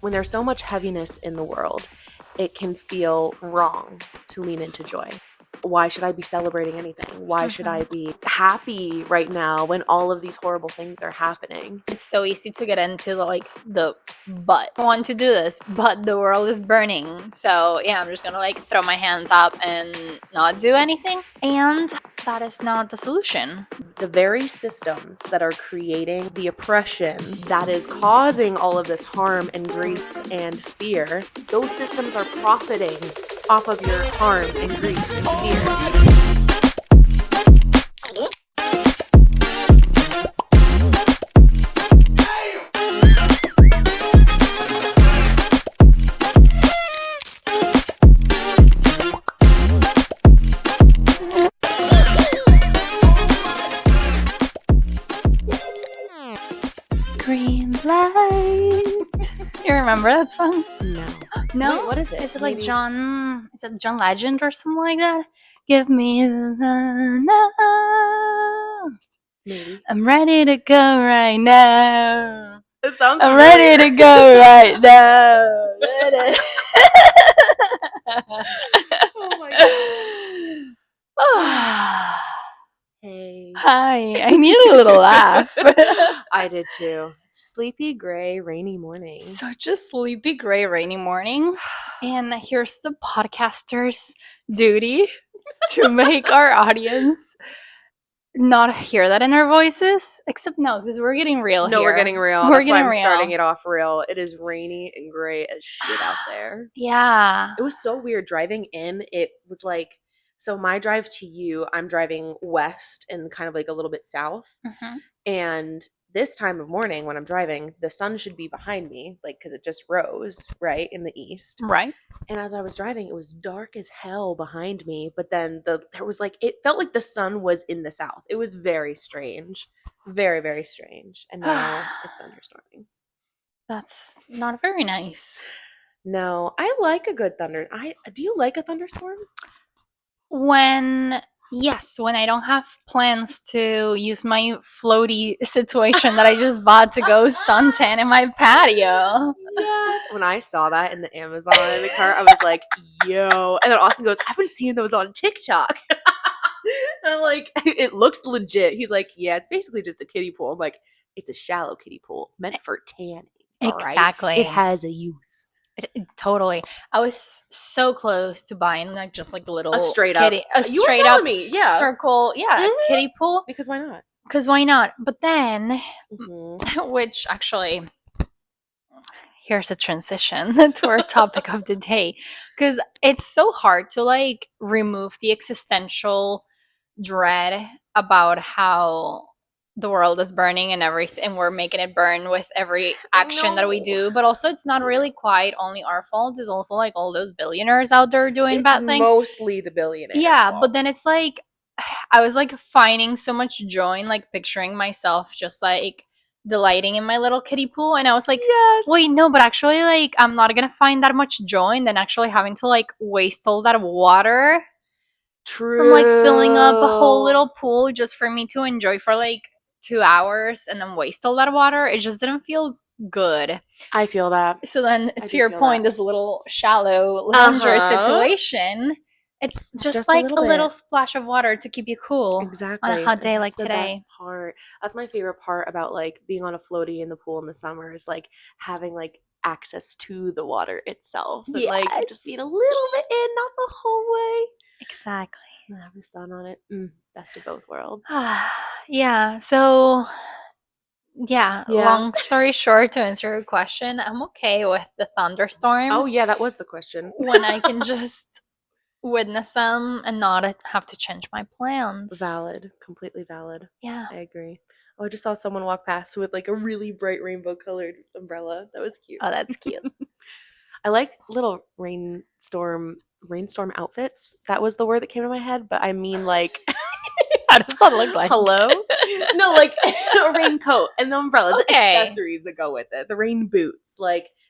when there's so much heaviness in the world, it can feel wrong to lean into joy. Why should I be celebrating anything? Why should I be happy right now when all of these horrible things are happening? It's so easy to get into the but I want to do this, but the world is burning. So yeah, I'm just gonna throw my hands up and not do anything. And that is not the solution. The very systems that are creating the oppression that is causing all of this harm and grief and fear, those systems are profiting off of your harm and grief and fear. Green light. You remember that song? No. Wait, what is it? Is it like John? Is it John Legend or something like that? Give me the now. Maybe. I'm ready to go right now. It sounds. I'm ready to go right now. Oh my god. Hey. Hi. I need a little laugh. I did too. It's a sleepy, gray, rainy morning. Such a sleepy, gray, rainy morning. And here's the podcaster's duty to make our audience not hear that in our voices. Except no, because we're getting real here. No, we're getting real. We're That's why getting I'm real. starting it off real. It is rainy and gray as shit out there. Yeah. It was so weird driving in. It was like, so my drive to you, I'm driving west and kind of like a little bit south. Mm-hmm. And this time of morning when I'm driving, the sun should be behind me, like, because it just rose, right, in the east. Right. And as I was driving, it was dark as hell behind me. But then there was like, it felt like the sun was in the south. It was very strange. Very, very strange. And now it's thunderstorming. That's not very nice. No, I like a good thunder. Do you like a thunderstorm? When I don't have plans to use my floaty situation that I just bought to go suntan in my patio. Yes. When I saw that in the Amazon cart, I was like, yo. And then Austin goes, I haven't seen those on TikTok. And I'm like, it looks legit. He's like, yeah, it's basically just a kiddie pool. I'm like, it's a shallow kiddie pool meant for tanning. Exactly. Right? It has a use. Totally. I was so close to buying the little a straight kiddie, up. You were telling me, yeah, circle, kiddie pool. Because why not? Because why not? But then, which actually, here's a transition to our topic of the day, because it's so hard to remove the existential dread about how the world is burning and everything, and we're making it burn with every action that we do. But also, it's not really quite only our fault. It's also all those billionaires out there doing bad things. Mostly the billionaires. Yeah, but then it's I was finding so much joy in picturing myself just delighting in my little kiddie pool, and I was like, yes. Wait, no, but actually I'm not gonna find that much joy in then actually having to waste all that water. True. From filling up a whole little pool just for me to enjoy for 2 hours and then waste all that water. It just didn't feel good. I feel that. So then to your point, this little shallow lavender situation, it's just a little splash of water to keep you cool. Exactly. On a hot day like today. That's the best part. That's my favorite part about being on a floaty in the pool in the summer is having access to the water itself. And Yes. Just being a little bit in, not the whole way. Exactly. And have the sun on it. Best of both worlds. Yeah. So yeah, long story short, to answer your question, I'm okay with the thunderstorms. Oh yeah, that was the question. When I can just witness them and not have to change my plans. Valid. Completely valid. Yeah. I agree. Oh, I just saw someone walk past with a really bright rainbow colored umbrella. That was cute. Oh, that's cute. I like little rainstorm outfits. That was the word that came to my head, but I mean how does that look like? Hello? No, a raincoat and the umbrella, the accessories that go with it, the rain boots.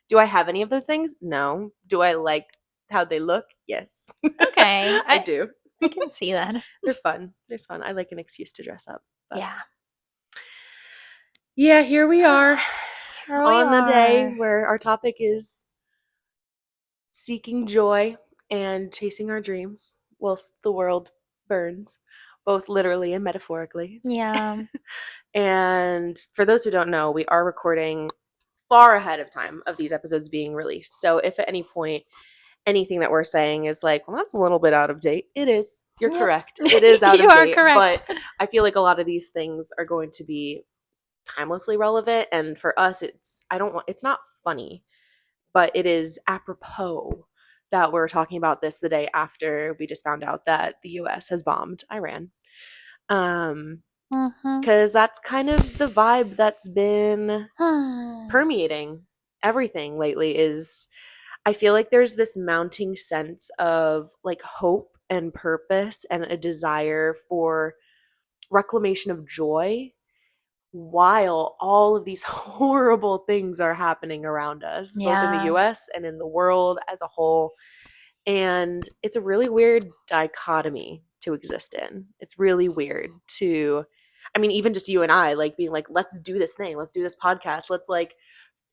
Do I have any of those things? No. Do I like how they look? Yes. Okay. I do. I can see that. They're fun. There's fun. I like an excuse to dress up. But. Yeah. Yeah, here we are. Here we on a day are. where our topic is seeking joy and chasing our dreams whilst the world burns, both literally and metaphorically. Yeah. And for those who don't know, we are recording far ahead of time of these episodes being released. So if at any point anything that we're saying is like, well, that's a little bit out of date, it is. You're Yep. correct. It is out You of are date. correct. But I feel like a lot of these things are going to be timelessly relevant. And for us, it's not funny, but it is apropos that we're talking about this the day after we just found out that the US has bombed Iran. Because that's kind of the vibe that's been permeating everything lately. Is I feel like there's this mounting sense of like hope and purpose and a desire for reclamation of joy while all of these horrible things are happening around us, both in the Yeah. US and in the world as a whole. And it's a really weird dichotomy to exist in. It's really weird to, I mean, even just you and I, like being like, let's do this thing, let's do this podcast, let's like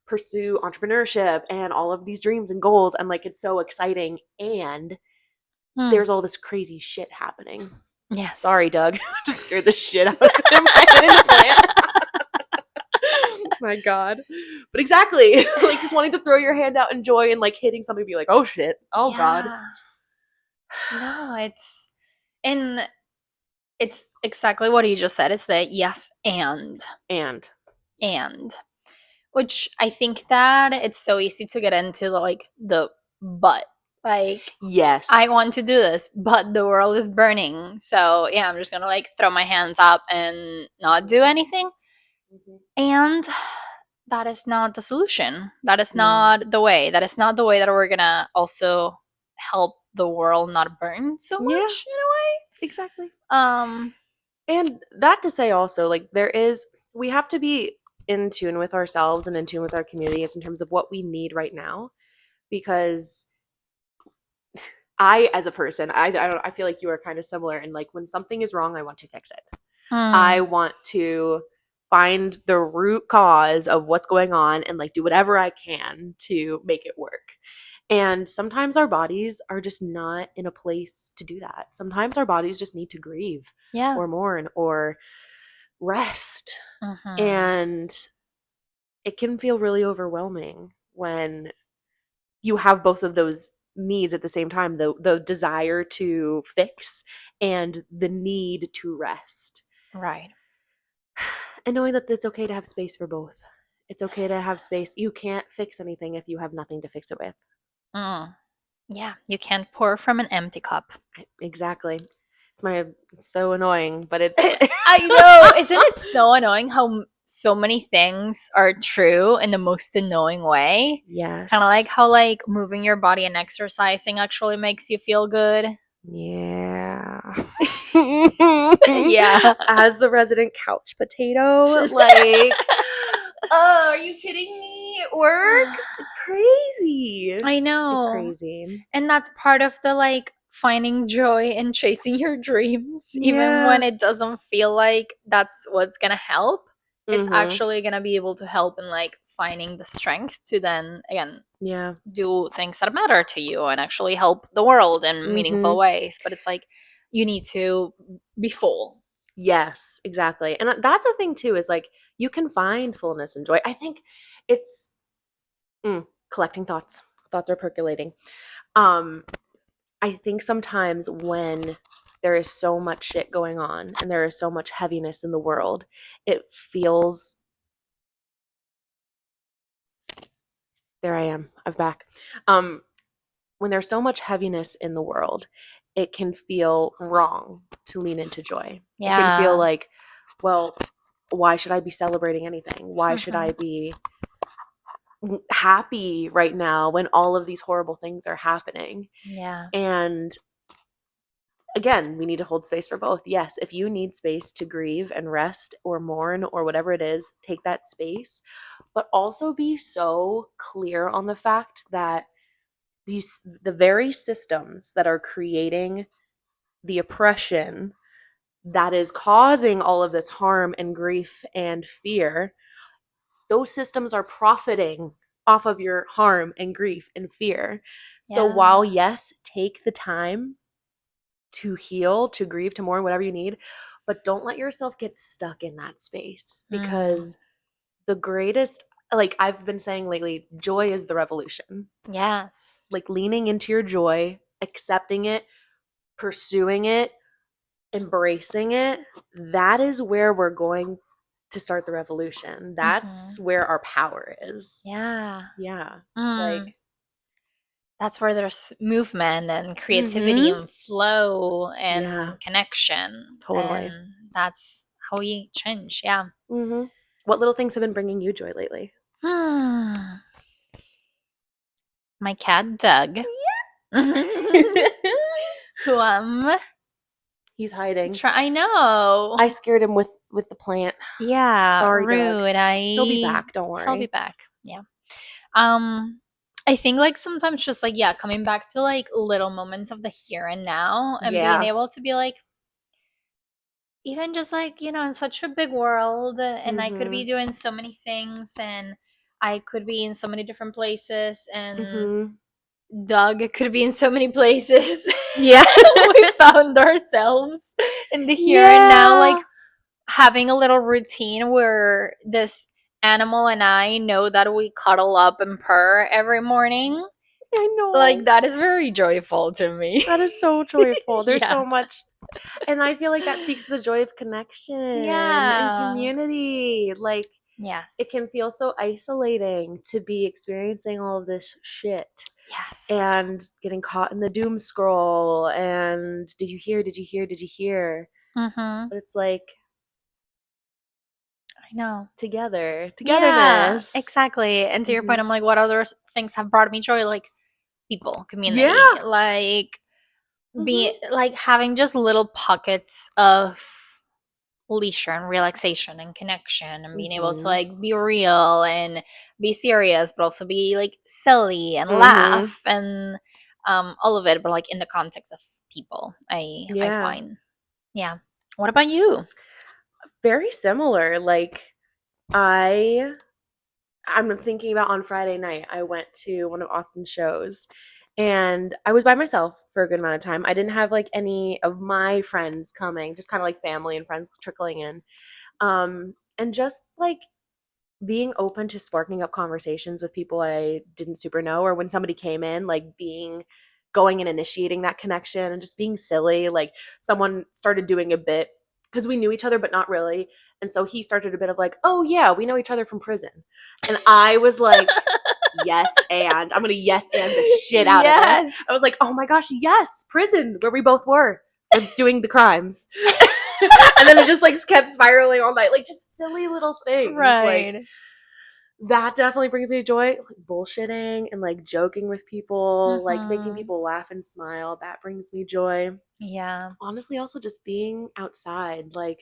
pursue entrepreneurship and all of these dreams and goals. And like, it's so exciting. And there's all this crazy shit happening. Yes. Sorry, Doug. Just scared the shit out of him. I didn't plan. My God. But exactly. Like just wanting to throw your hand out in joy and like hitting somebody, be like, oh shit. Oh God. No, it's exactly what you just said. It's the yes and which I think that it's so easy to get into the but. Like, yes, I want to do this, but the world is burning. So yeah, I'm just gonna like throw my hands up and not do anything. And that is not the solution. That is not the way. That is not the way that we're gonna also help the world not burn so much in a way. Exactly. And that to say also, like we have to be in tune with ourselves and in tune with our communities in terms of what we need right now, because I, as a person, I feel like you are kind of similar. And like when something is wrong, I want to fix it. I want to find the root cause of what's going on and like do whatever I can to make it work. And sometimes our bodies are just not in a place to do that. Sometimes our bodies just need to grieve or mourn or rest. And it can feel really overwhelming when you have both of those needs at the same time, the desire to fix and the need to rest. Right. And knowing that it's okay to have space for both. It's okay to have space. You can't fix anything if you have nothing to fix it with. Yeah, you can't pour from an empty cup. Exactly. It's so annoying, but it's I know. Isn't it so annoying how so many things are true in the most annoying way? Yes. Kind of like how like moving your body and exercising actually makes you feel good. Yeah. Yeah. As the resident couch potato, like, oh, are you kidding me? It works. It's crazy. I know. It's crazy. And that's part of the like finding joy and chasing your dreams, even when it doesn't feel like that's what's gonna help. It's actually gonna be able to help in like finding the strength to then again do things that matter to you and actually help the world in meaningful ways. But it's like you need to be full. Yes, exactly. And that's the thing too, is like you can find fullness and joy. I think it's collecting thoughts. Thoughts are percolating. I think sometimes when there is so much shit going on and there is so much heaviness in the world, it feels. There I am. I'm back. When there's so much heaviness in the world, it can feel wrong to lean into joy. It can feel like, well, why should I be celebrating anything? Why should I be happy right now when all of these horrible things are happening? Yeah. And again, we need to hold space for both. Yes, if you need space to grieve and rest or mourn or whatever it is, take that space. But also be so clear on the fact that the very systems that are creating the oppression that is causing all of this harm and grief and fear, those systems are profiting off of your harm and grief and fear. So Yeah. while, yes, take the time to heal, to grieve, to mourn, whatever you need, but don't let yourself get stuck in that space, because the greatest, like I've been saying lately, joy is the revolution. Yes. Like leaning into your joy, accepting it, pursuing it, embracing it, that is where we're going to start the revolution. That's where our power is. Yeah. Yeah. Like that's where there's movement and creativity and flow and connection. Totally. And that's how we change. Yeah. What little things have been bringing you joy lately? My cat Doug. Who He's hiding. I know. I scared him with the plant. Yeah. Sorry, rude. Doug. He'll be back. Don't worry. He'll be back. Yeah. I think like sometimes just like coming back to like little moments of the here and now and being able to be like, even just like, in such a big world, and I could be doing so many things, and I could be in so many different places, and Doug could be in so many places. Yeah. We found ourselves in the here and now, like having a little routine where this animal and I know that we cuddle up and purr every morning. I know. Like that is very joyful to me. That is so joyful. There's so much. And I feel like that speaks to the joy of connection and community. Like, yes, it can feel so isolating to be experiencing all of this shit. Yes. And getting caught in the doom scroll and did you hear? Did you hear? Did you hear? But it's like, I know. Togetherness. Yeah, exactly. And to your point, I'm like, what other things have brought me joy? Like people, community, like be like having just little pockets of leisure and relaxation and connection and being able to like be real and be serious, but also be like silly and laugh and all of it, but like in the context of people. I find. Yeah. What about you? Very similar. Like I'm thinking about on Friday night, I went to one of Austin's shows and I was by myself for a good amount of time. I didn't have like any of my friends coming, just kind of like family and friends trickling in. And just like being open to sparking up conversations with people I didn't super know, or when somebody came in, like going and initiating that connection and just being silly. Like someone started doing a bit because we knew each other, but not really. And so he started a bit of like, oh yeah, we know each other from prison. And I was like, yes, and I'm going to yes and the shit out of this. I was like, oh my gosh, yes, prison, where we both were doing the crimes. And then it just like kept spiraling all night, like just silly little things. Like that definitely brings me joy. Like bullshitting and like joking with people, like making people laugh and smile, that brings me joy. Yeah. Honestly, also just being outside, like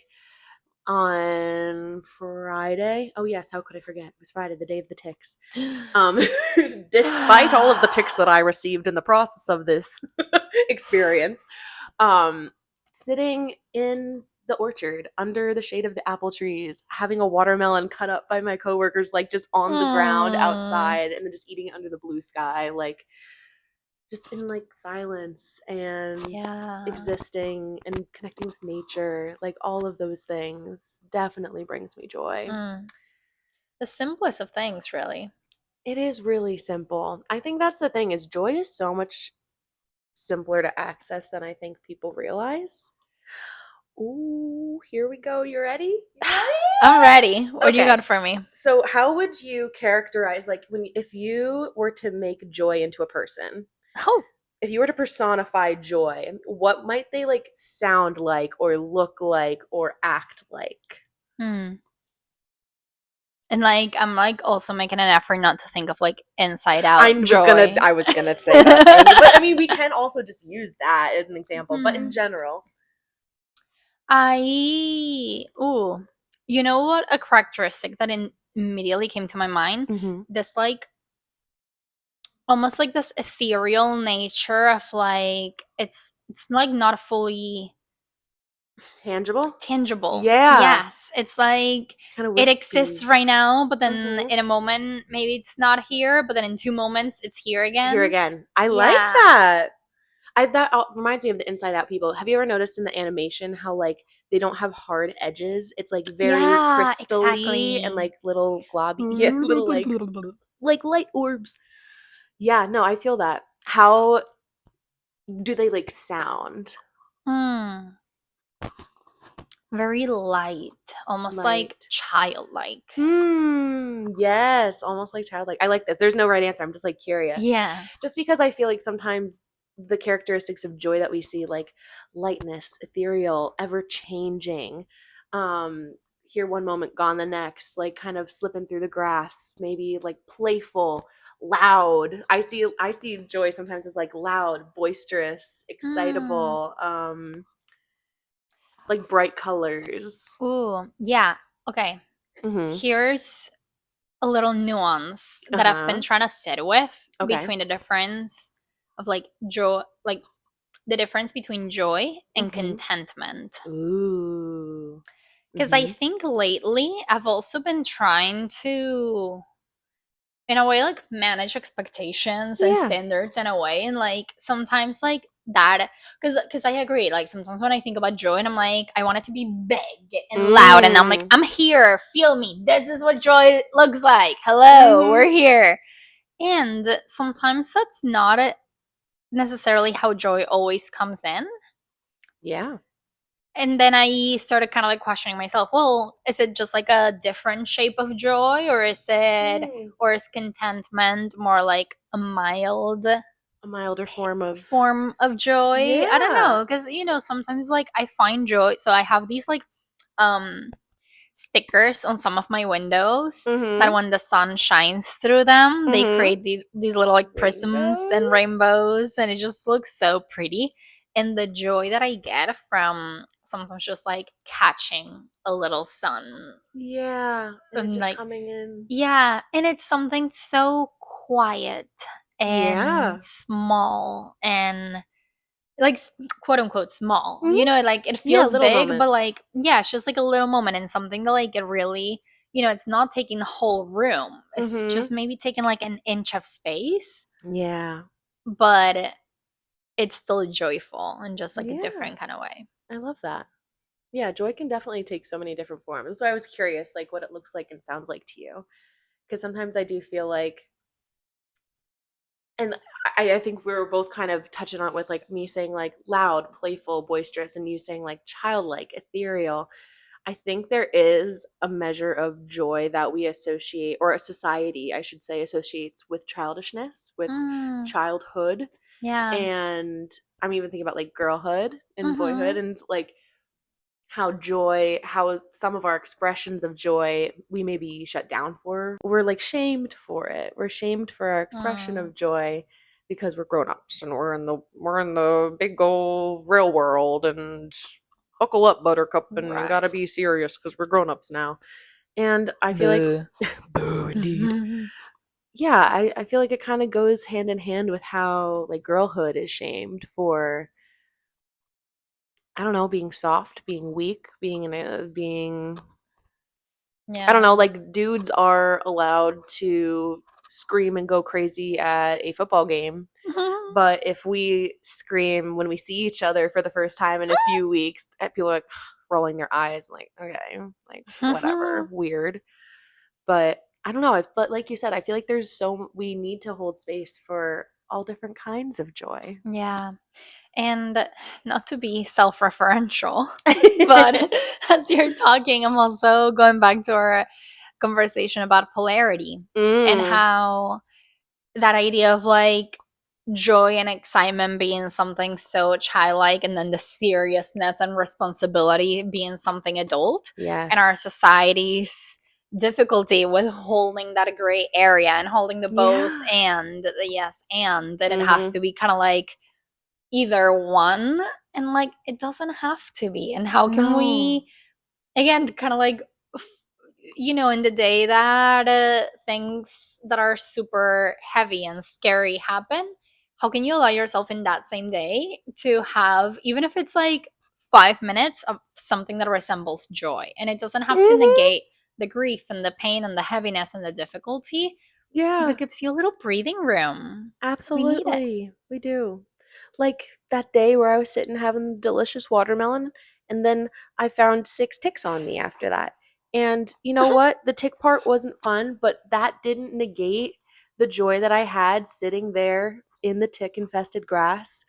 on Friday. Oh yes, how could I forget? It was Friday, the day of the ticks. Despite all of the ticks that I received in the process of this experience, sitting in the orchard under the shade of the apple trees, having a watermelon cut up by my coworkers, like just on the ground outside, and then just eating it under the blue sky, like just in like silence and existing and connecting with nature, like all of those things definitely brings me joy. The simplest of things, really. It is really simple. I think that's the thing, is joy is so much simpler to access than I think people realize. Ooh, here we go. You ready? I'm ready. What do you got for me? So how would you characterize, like, if you were to make joy into a person? Oh. If you were to personify joy, what might they like sound like or look like or act like? And like I'm like also making an effort not to think of like inside out I was gonna say that thing. But I mean, we can also just use that as an example. But in general, you know what, a characteristic that immediately came to my mind, this like almost like this ethereal nature of like it's like not fully Tangible? tangible. Yeah. Yes, it's like Kind of it wispy. exists right now, but then Mhm. in a moment maybe it's not here, but then in 2 moments it's here again. Here again. I like Yeah. that. That reminds me of the Inside Out people. Have you ever noticed in the animation how like they don't have hard edges? It's like very Yeah, crystally and exactly. like little globby, yeah, little like light orbs. Yeah, no, I feel that. How do they like sound? Hmm. Very light, almost Light. like childlike. Yes, almost like childlike. I like this. There's no right answer. I'm just like curious. Yeah. Just because I feel like sometimes the characteristics of joy that we see, like lightness, ethereal, ever changing, here one moment, gone the next, like kind of slipping through the grass, maybe like playful, loud. I see joy sometimes as like loud, boisterous, Mm. excitable, like bright colors. Ooh, yeah. Okay. Mm-hmm. Here's a little nuance that I've been Uh-huh. trying to sit with Okay. between the difference of like joy, like the difference between joy and Mm-hmm. contentment. Ooh. Because I Mm-hmm. think lately I've also been trying to, in a way, like manage expectations and Yeah. standards in a way. And like sometimes, like that, because I agree, like sometimes when I think about joy and I'm like, I want it to be big and loud. And I'm like, Mm. I'm here, feel me. This is what joy looks like. Hello, Mm-hmm. we're here. And sometimes that's not necessarily how joy always comes in. Yeah. And then I started kind of like questioning myself, well, is it just like a different shape of joy, Mm. or is contentment more like a mild A milder form of form of joy? I don't yeah. know, because sometimes like I find joy, so I have these like um stickers on some of my windows that Mm-hmm. when the sun shines through them, they Mm-hmm. create these little like prisms and Rainbows. rainbows, and it just looks so pretty. And the joy that I get from sometimes just like catching a little sun Yeah. And it and just like, coming in. yeah, and it's something so quiet and Yeah. small and like quote unquote small, Mm-hmm. like it Yeah, feels little big, moment. but like, yeah, it's just like a little moment and something that like it really, it's not taking the whole room, it's Mm-hmm. just maybe taking like an inch of space, Yeah. but it's still joyful in just like a Yeah. different kind of way. I love that. Yeah, joy can definitely take so many different forms. So I was curious, like, what it looks like and sounds like to you. Because sometimes I do feel like, and I think we were both kind of touching on it with like me saying like loud, playful, boisterous, and you saying like childlike, ethereal. I think there is a measure of joy that we associate, or a society, I should say, associates with childishness, with Mm, childhood. yeah. And I'm even thinking about like girlhood and boyhood Mm-hmm. and like how some of our expressions of joy we may be shut down for. We're like shamed for it. We're shamed for our expression Mm, of joy because we're grown ups and we're in the big old real world and buckle up buttercup and right. gotta be serious because we're grown ups now. And I feel like Boo. boo indeed. Yeah, I feel like it kind of goes hand in hand with how like girlhood is shamed for, I don't know, being soft, being weak, being I don't Yeah. know, like dudes are allowed to scream and go crazy at a football game, but if we scream when we see each other for the first time in a few weeks, people are like rolling their eyes, like, okay, like whatever, weird. But I don't know. But like you said, I feel like we need to hold space for all different kinds of joy. Yeah. And not to be self referential, but as you're talking, I'm also going back to our conversation about polarity and Mm, how that idea of like joy and excitement being something so childlike, and then the seriousness and responsibility being something adult, and our yes. society's difficulty with holding that gray area and holding the both Yeah. and the yes and that it has Mm-hmm. to be kind of like either one, and like it doesn't have to be. And how can No. we, again, kind of like in the day that things that are super heavy and scary happen, how can you allow yourself in that same day to have, even if it's like 5 minutes of something that resembles joy. And it doesn't have to Mhm. negate the grief and the pain and the heaviness and the difficulty, but Yeah, it gives you a little breathing room. We need it. absolutely. We do. Like that day where I was sitting having delicious watermelon, and then I found 6 ticks on me after that. And you know what? The tick part wasn't fun, but that didn't negate the joy that I had sitting there in the tick infested grass,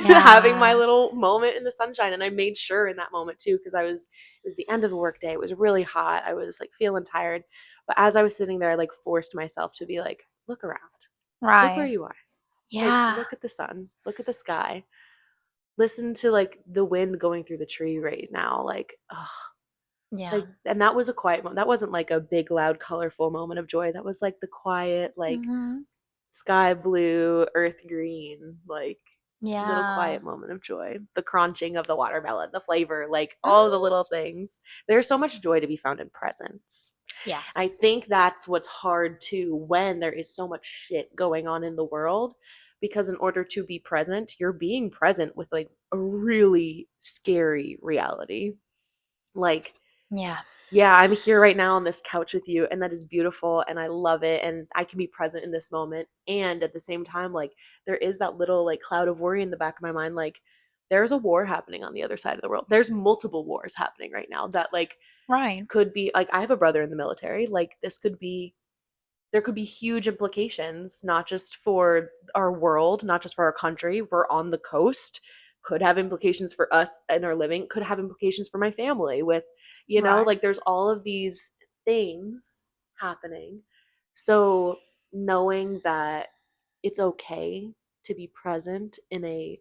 having my little Yes. moment in the sunshine. And I made sure in that moment too, because it was the end of the workday. It was really hot. I was like feeling tired. But as I was sitting there, I like forced myself to be like, look around. Look where Right. you are. Like, Yeah. look at the sun, look at the sky, listen to like the wind going through the tree right now. Like, oh, Yeah. like, and that was a quiet moment. That wasn't like a big, loud, colorful moment of joy. That was like the quiet, like Mm-hmm. sky blue, earth green, like little Yeah. quiet moment of joy. The crunching of the watermelon, the flavor, like all the Mm. little things. There's so much joy to be found in presence. I Yes. think that's what's hard too when there is so much shit going on in the world, because in order to be present, you're being present with like a really scary reality. Like, Yeah. yeah, I'm here right now on this couch with you, and that is beautiful, and I love it, and I can be present in this moment. And at the same time, like, there is that little like cloud of worry in the back of my mind, like, there's a war happening on the other side of the world. There's multiple wars happening right now that like Right. could be like, I have a brother in the military. Like, this could be, there could be huge implications, not just for our world, not just for our country. We're on the coast. Could have implications for us and our living, could have implications for my family with, Right. like there's all of these things happening. So knowing that it's okay to be present in a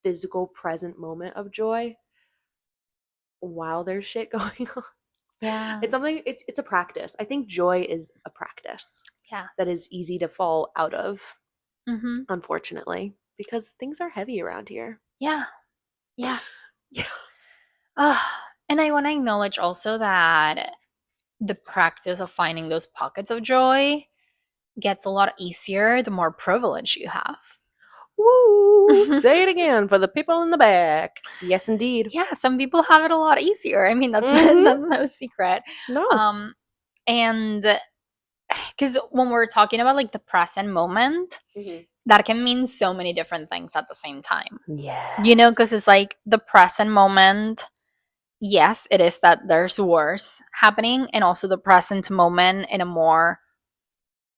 physical present moment of joy while there's shit going on. Yeah. It's something, it's a practice. I think joy is a practice that is Yes. easy to fall out of, Mm-hmm. unfortunately, because things are heavy around here. Yeah. Yes. Yeah. And I want to acknowledge also that the practice of finding those pockets of joy gets a lot easier the more privilege you have. Woo! Say it again for the people in the back. Yes, indeed. Yeah, some people have it a lot easier. I mean, that's Mm-hmm. that's no secret. No. Um, and because when we're talking about like the present moment, Mm-hmm. that can mean so many different things at the same time. Yes. Because it's like the present moment. Yes, it is that there's wars happening, and also the present moment in a more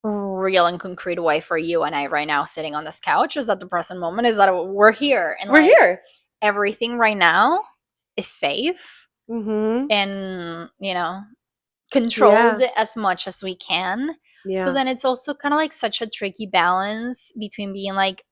real and concrete way for you and I right now sitting on this couch is that the present moment is that we're here and We're like here. everything right now is safe Mm-hmm. and Yeah. controlled as much as we can. So Yeah. then it's also kind of like such a tricky balance between being like,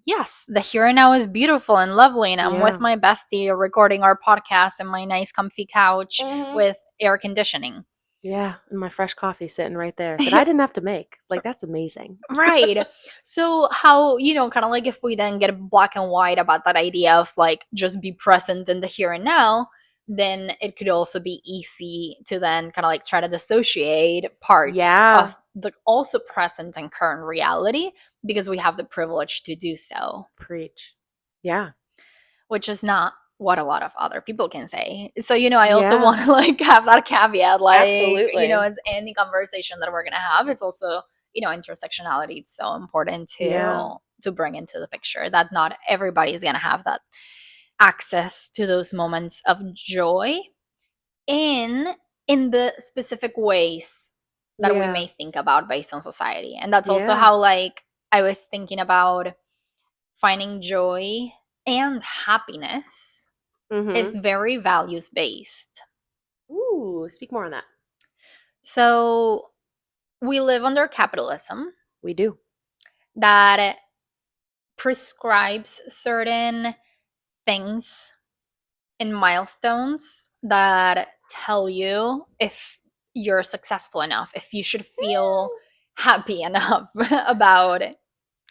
yes, the here and now is beautiful and lovely, and I'm with Yeah. my bestie recording our podcast in my nice comfy couch Mm-hmm. with air conditioning. Yeah. And my fresh coffee sitting right there that I didn't have to make. Like, that's amazing. Right. So how, kind of like if we then get black and white about that idea of like just be present in the here and now, then it could also be easy to then kind of like try to dissociate parts Yeah. of the also present and current reality because we have the privilege to do so, Preach. Yeah. which is not what a lot of other people can say. So, I also Yeah. want to like have that caveat, like, Absolutely. as any conversation that we're going to have, it's also, intersectionality. It's so important Yeah. to bring into the picture that not everybody is going to have that access to those moments of joy in in the specific ways that we Yeah. may think about based on society. And that's also Yeah. how like I was thinking about finding joy and happiness is Mm-hmm. very values based. Ooh, speak more on that. So we live under capitalism We do. that prescribes certain things and milestones that tell you if you're successful enough, if you should feel happy enough about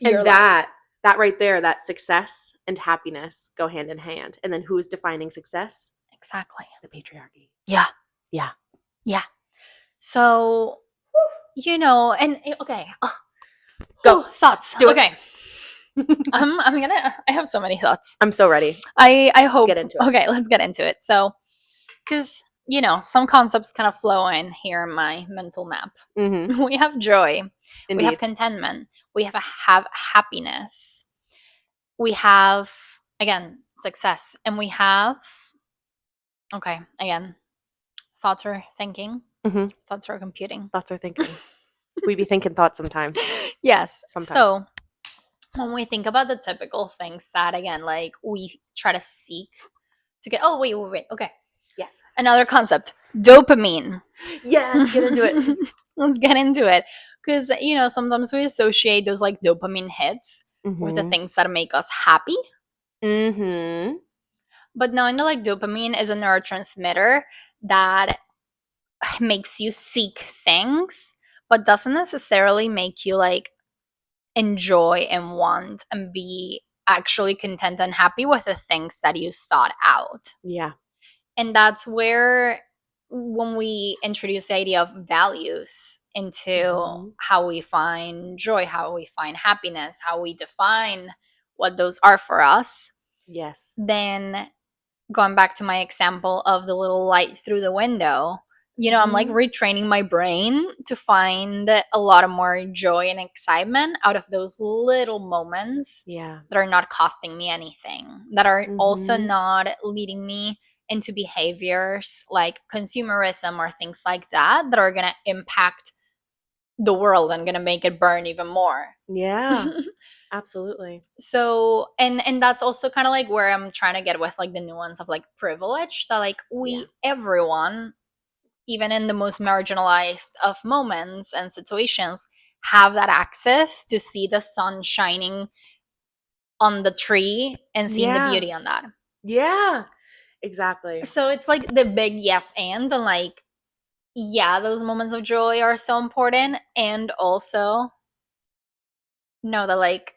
your And life. that right there, that success and happiness go hand in hand. And then who is defining success? Exactly. The patriarchy. Yeah. Yeah. Yeah. So, and okay. Go. Thoughts. Do it. Okay. I have so many thoughts. I'm so ready. I hope. get into it. Okay, let's get into it. So, because some concepts kind of flow in here in my mental map. Mm-hmm. We have joy. We have Indeed. contentment. We have happiness. We have, again, success, and we have, okay, again, thoughts are thinking. Mm-hmm. Thoughts are computing. Thoughts are thinking. We be thinking thoughts sometimes. Yes. Sometimes. So when we think about the typical things that, again, like we try to seek to get, oh, wait. Okay. Yes. Another concept, dopamine. Yes, get into it. Let's get into it. Because, sometimes we associate those like dopamine hits with the Mm-hmm. things that make us happy. Mm-hmm. But knowing that like dopamine is a neurotransmitter that makes you seek things, but doesn't necessarily make you like enjoy and want and be actually content and happy with the things that you sought out. Yeah. And that's where, when we introduce the idea of values into how we find joy, how we find happiness, how we define what those are for us, Yes. then going back to my example of the little light through the window, I'm like retraining my brain to find a lot of more joy and excitement out of those little moments that are not costing me anything, that are also not leading me into behaviors like consumerism or things like that are going to impact the world and going to make it burn even more. Yeah. Absolutely. So, and that's also kind of like where I'm trying to get with like the nuance of like privilege, that like everyone, even in the most marginalized of moments and situations, have that access to see the sun shining on the tree and seeing the beauty on that. Yeah. Exactly. So it's like the big yes and like, yeah, those moments of joy are so important, and also know that like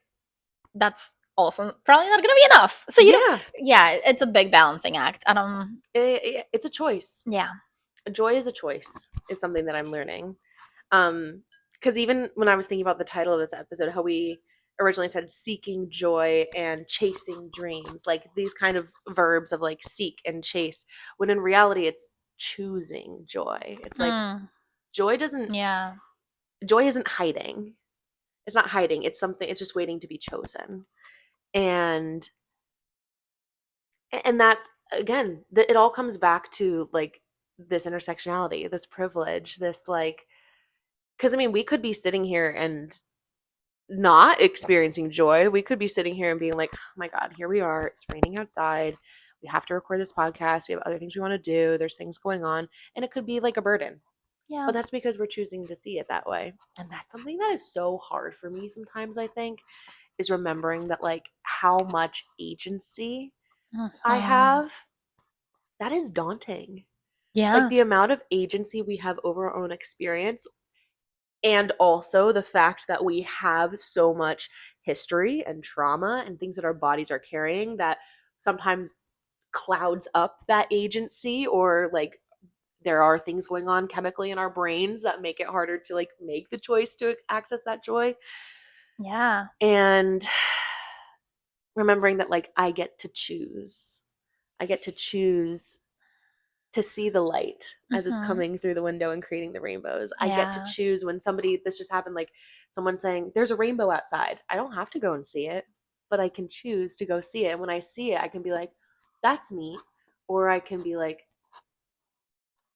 that's also probably not gonna be enough. So it's a big balancing act. It's a choice. Yeah. Joy is a choice, is something that I'm learning. Because even when I was thinking about the title of this episode, how we originally said seeking joy and chasing dreams, like these kind of verbs of like seek and chase, when in reality it's choosing joy. It's like joy isn't hiding. It's not hiding. It's something, it's just waiting to be chosen. And that's, again, it all comes back to like this intersectionality, this privilege, this like, because I mean, we could be sitting here and not experiencing joy. We could be sitting here and being like, oh my God, here we are. It's raining outside. We have to record this podcast. We have other things we want to do. There's things going on. And it could be like a burden. Yeah. But that's because we're choosing to see it that way. And that's something that is so hard for me sometimes, I think, is remembering that like how much agency I have. That is daunting. Yeah. Like the amount of agency we have over our own experience, and also the fact that we have so much history and trauma and things that our bodies are carrying that sometimes clouds up that agency, or like there are things going on chemically in our brains that make it harder to like make the choice to access that joy. Yeah. And remembering that like I get to choose to see the light as it's coming through the window and creating the rainbows. I get to choose when this just happened, like someone saying, there's a rainbow outside. I don't have to go and see it, but I can choose to go see it. And when I see it, I can be like, that's neat. Or I can be like,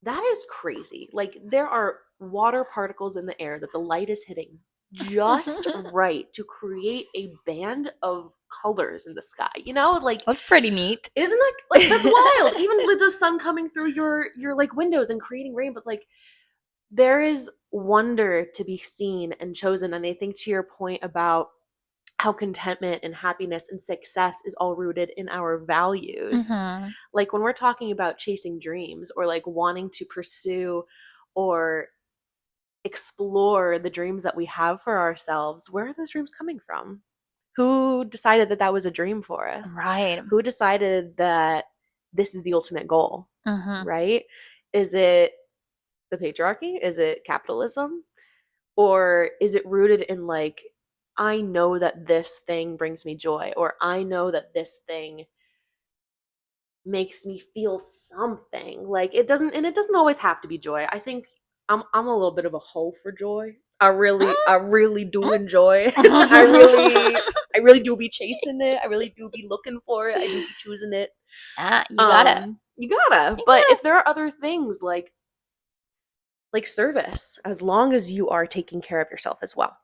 that is crazy. Like there are water particles in the air that the light is hitting just right to create a band of colors in the sky. Like that's pretty neat. Isn't that like that's wild? Even with the sun coming through your like windows and creating rainbows, like there is wonder to be seen and chosen. And I think to your point about how contentment and happiness and success is all rooted in our values. Like when we're talking about chasing dreams or like wanting to pursue or explore the dreams that we have for ourselves, where are those dreams coming from? Who decided that that was a dream for us? Right. Who decided that this is the ultimate goal? Right? Is it the patriarchy? Is it capitalism? Or is it rooted in like I know that this thing brings me joy, or I know that this thing makes me feel something. Like it doesn't always have to be joy. I think I'm a little bit of a hoe for joy. I really do enjoy. I really do be chasing it. I really do be looking for it. I do be choosing it. Yeah, you gotta. You gotta. But if there are other things like service, as long as you are taking care of yourself as well.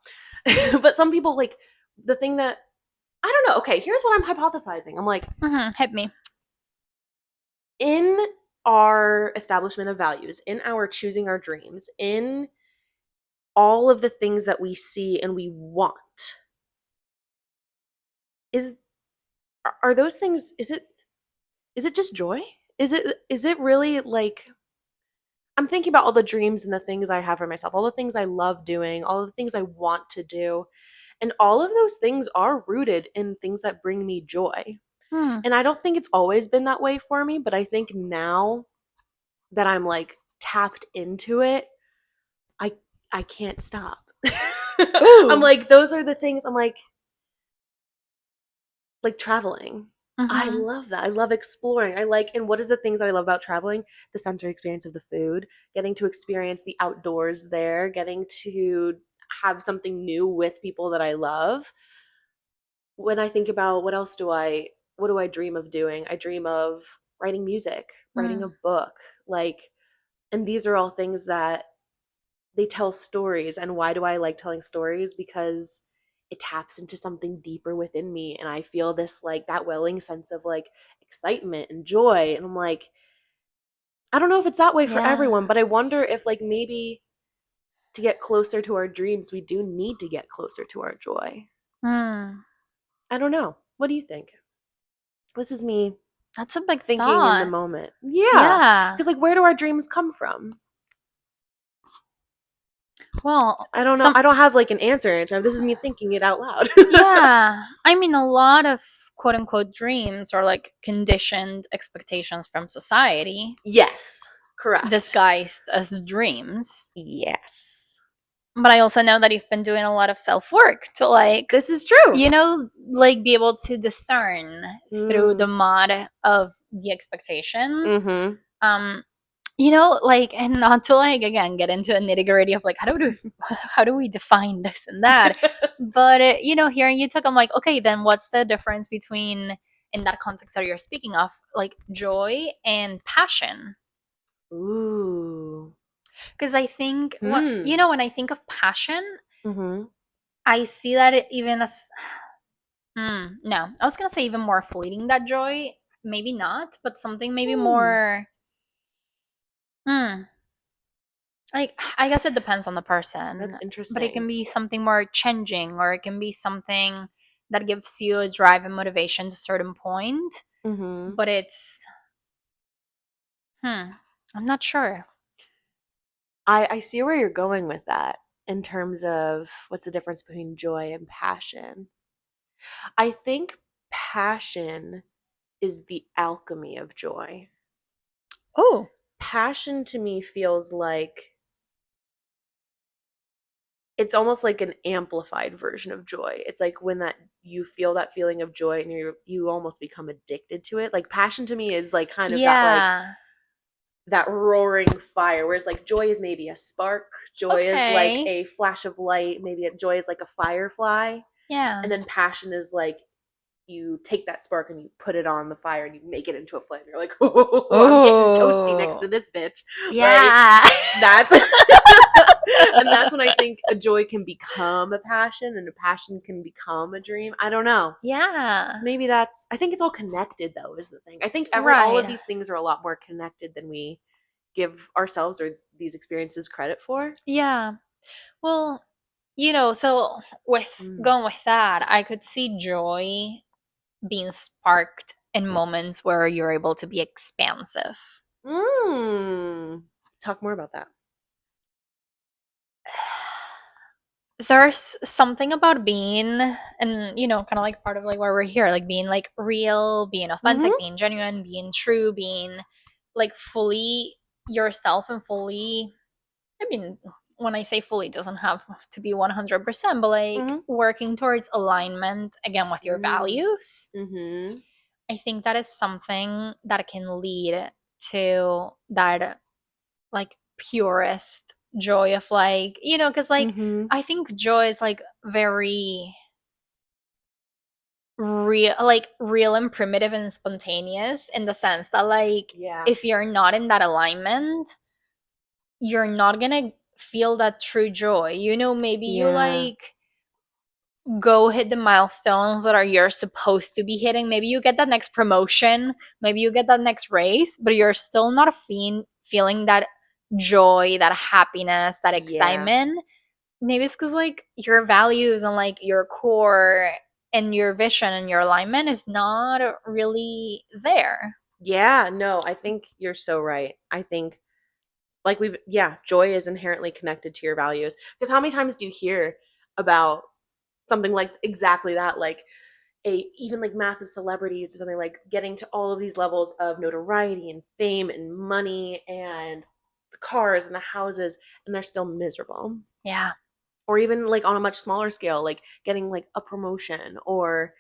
But some people like the thing that I don't know. Okay, here's what I'm hypothesizing. I'm like, Hit me. in our establishment of values, in our choosing our dreams, in all of the things that we see and we want, is are those things, is it just joy? Is it really like, I'm thinking about all the dreams and the things I have for myself, all the things I love doing, all the things I want to do, and all of those things are rooted in things that bring me joy. And I don't think it's always been that way for me, but I think now that I'm like tapped into it, I I can't stop. I'm Ooh. like, those are the things. I'm like traveling. I Mm-hmm. love that. I love exploring. And what is the things that I love about traveling? The sensory experience of the food, getting to experience the outdoors there, getting to have something new with people that I love. When I think about what do I dream of doing? I dream of writing music, writing a book, like, and these are all things that they tell stories. And why do I like telling stories? Because it taps into something deeper within me, and I feel this like that welling sense of like excitement and joy. And I'm like, I don't know if it's that way for Yeah. everyone, but I wonder if like maybe to get closer to our dreams, we do need to get closer to our joy. I don't know. What do you think? This is me That's a big thinking in the thought. moment. Yeah. Yeah. Because like where do our dreams come from? Well, I don't know. I don't have like an answer. This is me thinking it out loud. yeah. I mean, a lot of quote unquote dreams are like conditioned expectations from society Yes. Correct. disguised as dreams. Yes. But I also know that you've been doing a lot of self work to like, This is true. like be able to discern through the mud of the expectation. Mm-hmm. Like, and not to like again get into a nitty gritty of like how do we define this and that, but hearing you talk, I'm like, okay, then what's the difference between in that context that you're speaking of, like joy and passion? Ooh. Because I think Hmm. when I think of passion, Mm-hmm. I see that it even as no, I was gonna say even more fleeting that joy, maybe not, but something maybe more. Hmm. I guess it depends on the person, That's but it interesting. can be something more changing, or it can be something that gives you a drive and motivation to a certain point. Mm-hmm. But it's, I'm not sure. I see where you're going with that in terms of what's the difference between joy and passion. I think passion is the alchemy of joy. Oh, Passion to me feels like it's almost like an amplified version of joy. It's like when that you feel that feeling of joy and you almost become addicted to it. Like passion to me is like kind of that like yeah. that roaring fire, whereas like joy is maybe a spark, joy is like Okay. a flash of light, maybe joy is like a firefly, Yeah. and then passion is like you take that spark and you put it on the fire and you make it into a flame. You're like, oh, I'm getting toasty next Oh, to this bitch. Like yeah. that's and that's when I think a joy can become a passion and a passion can become a dream. I don't know. Yeah. Maybe I think it's all connected though, is the thing. I think all of Right. these things are a lot more connected than we give ourselves or these experiences credit for. Yeah. Well, so with Mm. going with that, I could see joy being sparked in moments where you're able to be expansive. Mm. Talk more about that. There's something about being, and kind of like part of like why we're here, like being like real, being authentic, Mm-hmm. being genuine, being true, being like fully yourself and fully, I mean, when I say fully, it doesn't have to be 100%, but like working towards alignment again with your values. I think that is something that can lead to that like purest joy of like, you know, because like I think joy is like very real and primitive and spontaneous, in the sense that like if you're not in that alignment, you're not gonna feel that true joy, you know. Maybe you like go hit the milestones that are you're supposed to be hitting, maybe you get that next promotion, maybe you get that next raise, but you're still not feeling that joy, that happiness, that excitement. Maybe it's because like your values and like your core and your vision and your alignment is not really there. Yeah, no, I think you're so right. I think like joy is inherently connected to your values. Because how many times do you hear about something like exactly that, like a even like massive celebrities or something, like getting to all of these levels of notoriety and fame and money and the cars and the houses, and they're still miserable. Yeah. Or even like on a much smaller scale, like getting like a promotion or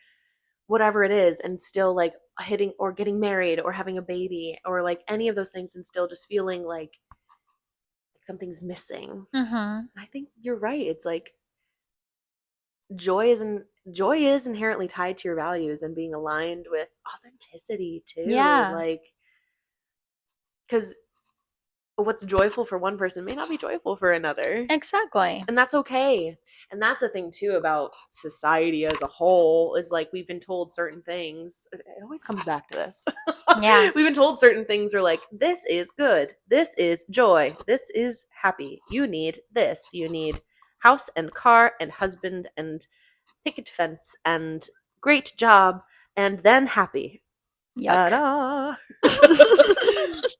whatever it is, and still like hitting or getting married or having a baby or like any of those things, and still just feeling like something's missing. I think you're right. It's like joy is inherently tied to your values and being aligned with authenticity too. Yeah. Like, because what's joyful for one person may not be joyful for another. Exactly. And that's okay. And that's the thing too about society as a whole, is like we've been told certain things. It always comes back to this. Yeah. We've been told certain things are like, this is good, this is joy, this is happy. You need this. You need house and car and husband and picket fence and great job and then happy. Yuck. Ta-da!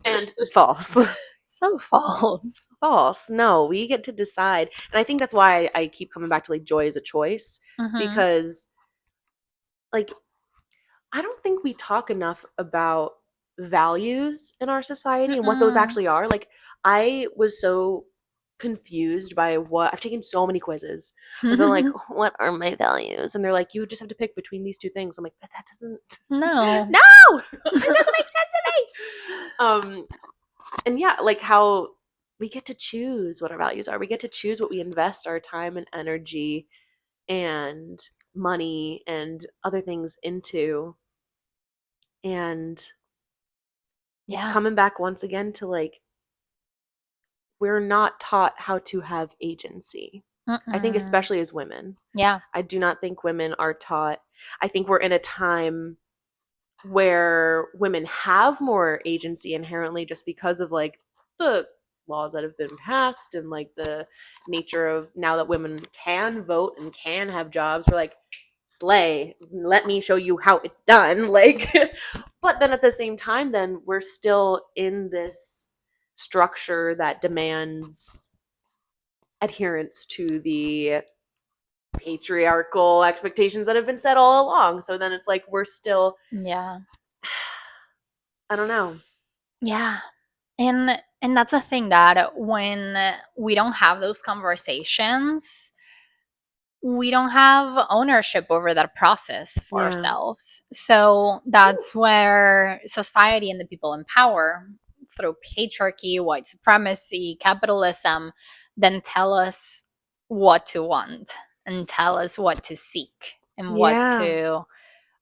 And false. So false. False. No, we get to decide. And I think that's why I keep coming back to like joy is a choice, because like I don't think we talk enough about values in our society and what those actually are. Like I was so confused by what I've taken so many quizzes. I've been like, what are my values? And they're like, you just have to pick between these two things. I'm like, that doesn't No. No! It doesn't make sense to me. And yeah, like how we get to choose what our values are. We get to choose what we invest our time and energy and money and other things into. And it's coming back once again to like, we're not taught how to have agency. I think especially as women. Yeah. I do not think women are taught. I think we're in a time where women have more agency inherently, just because of like the laws that have been passed and like the nature of now that women can vote and can have jobs. We're like, slay, let me show you how it's done. Like, but then at the same time, then we're still in this structure that demands adherence to the patriarchal expectations that have been set all along. So then it's like we're still, I don't know. Yeah. And that's a thing that when we don't have those conversations, we don't have ownership over that process for ourselves. So that's where society and the people in power, through patriarchy, white supremacy, capitalism, then tell us what to want and tell us what to seek and what to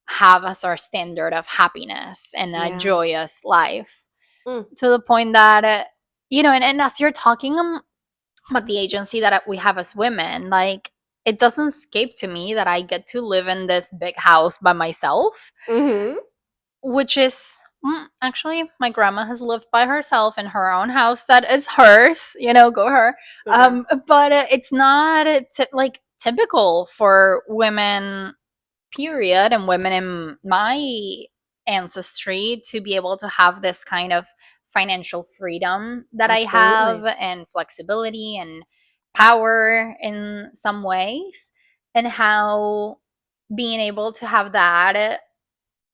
have as our standard of happiness and a joyous life. To the point that, you know, and as you're talking about the agency that we have as women, like, it doesn't escape to me that I get to live in this big house by myself, which is actually my grandma has lived by herself in her own house that is hers. You know, go her. But it's not like typical for women, period, and women in my ancestry to be able to have this kind of financial freedom that I have, and flexibility and power in some ways, and how being able to have that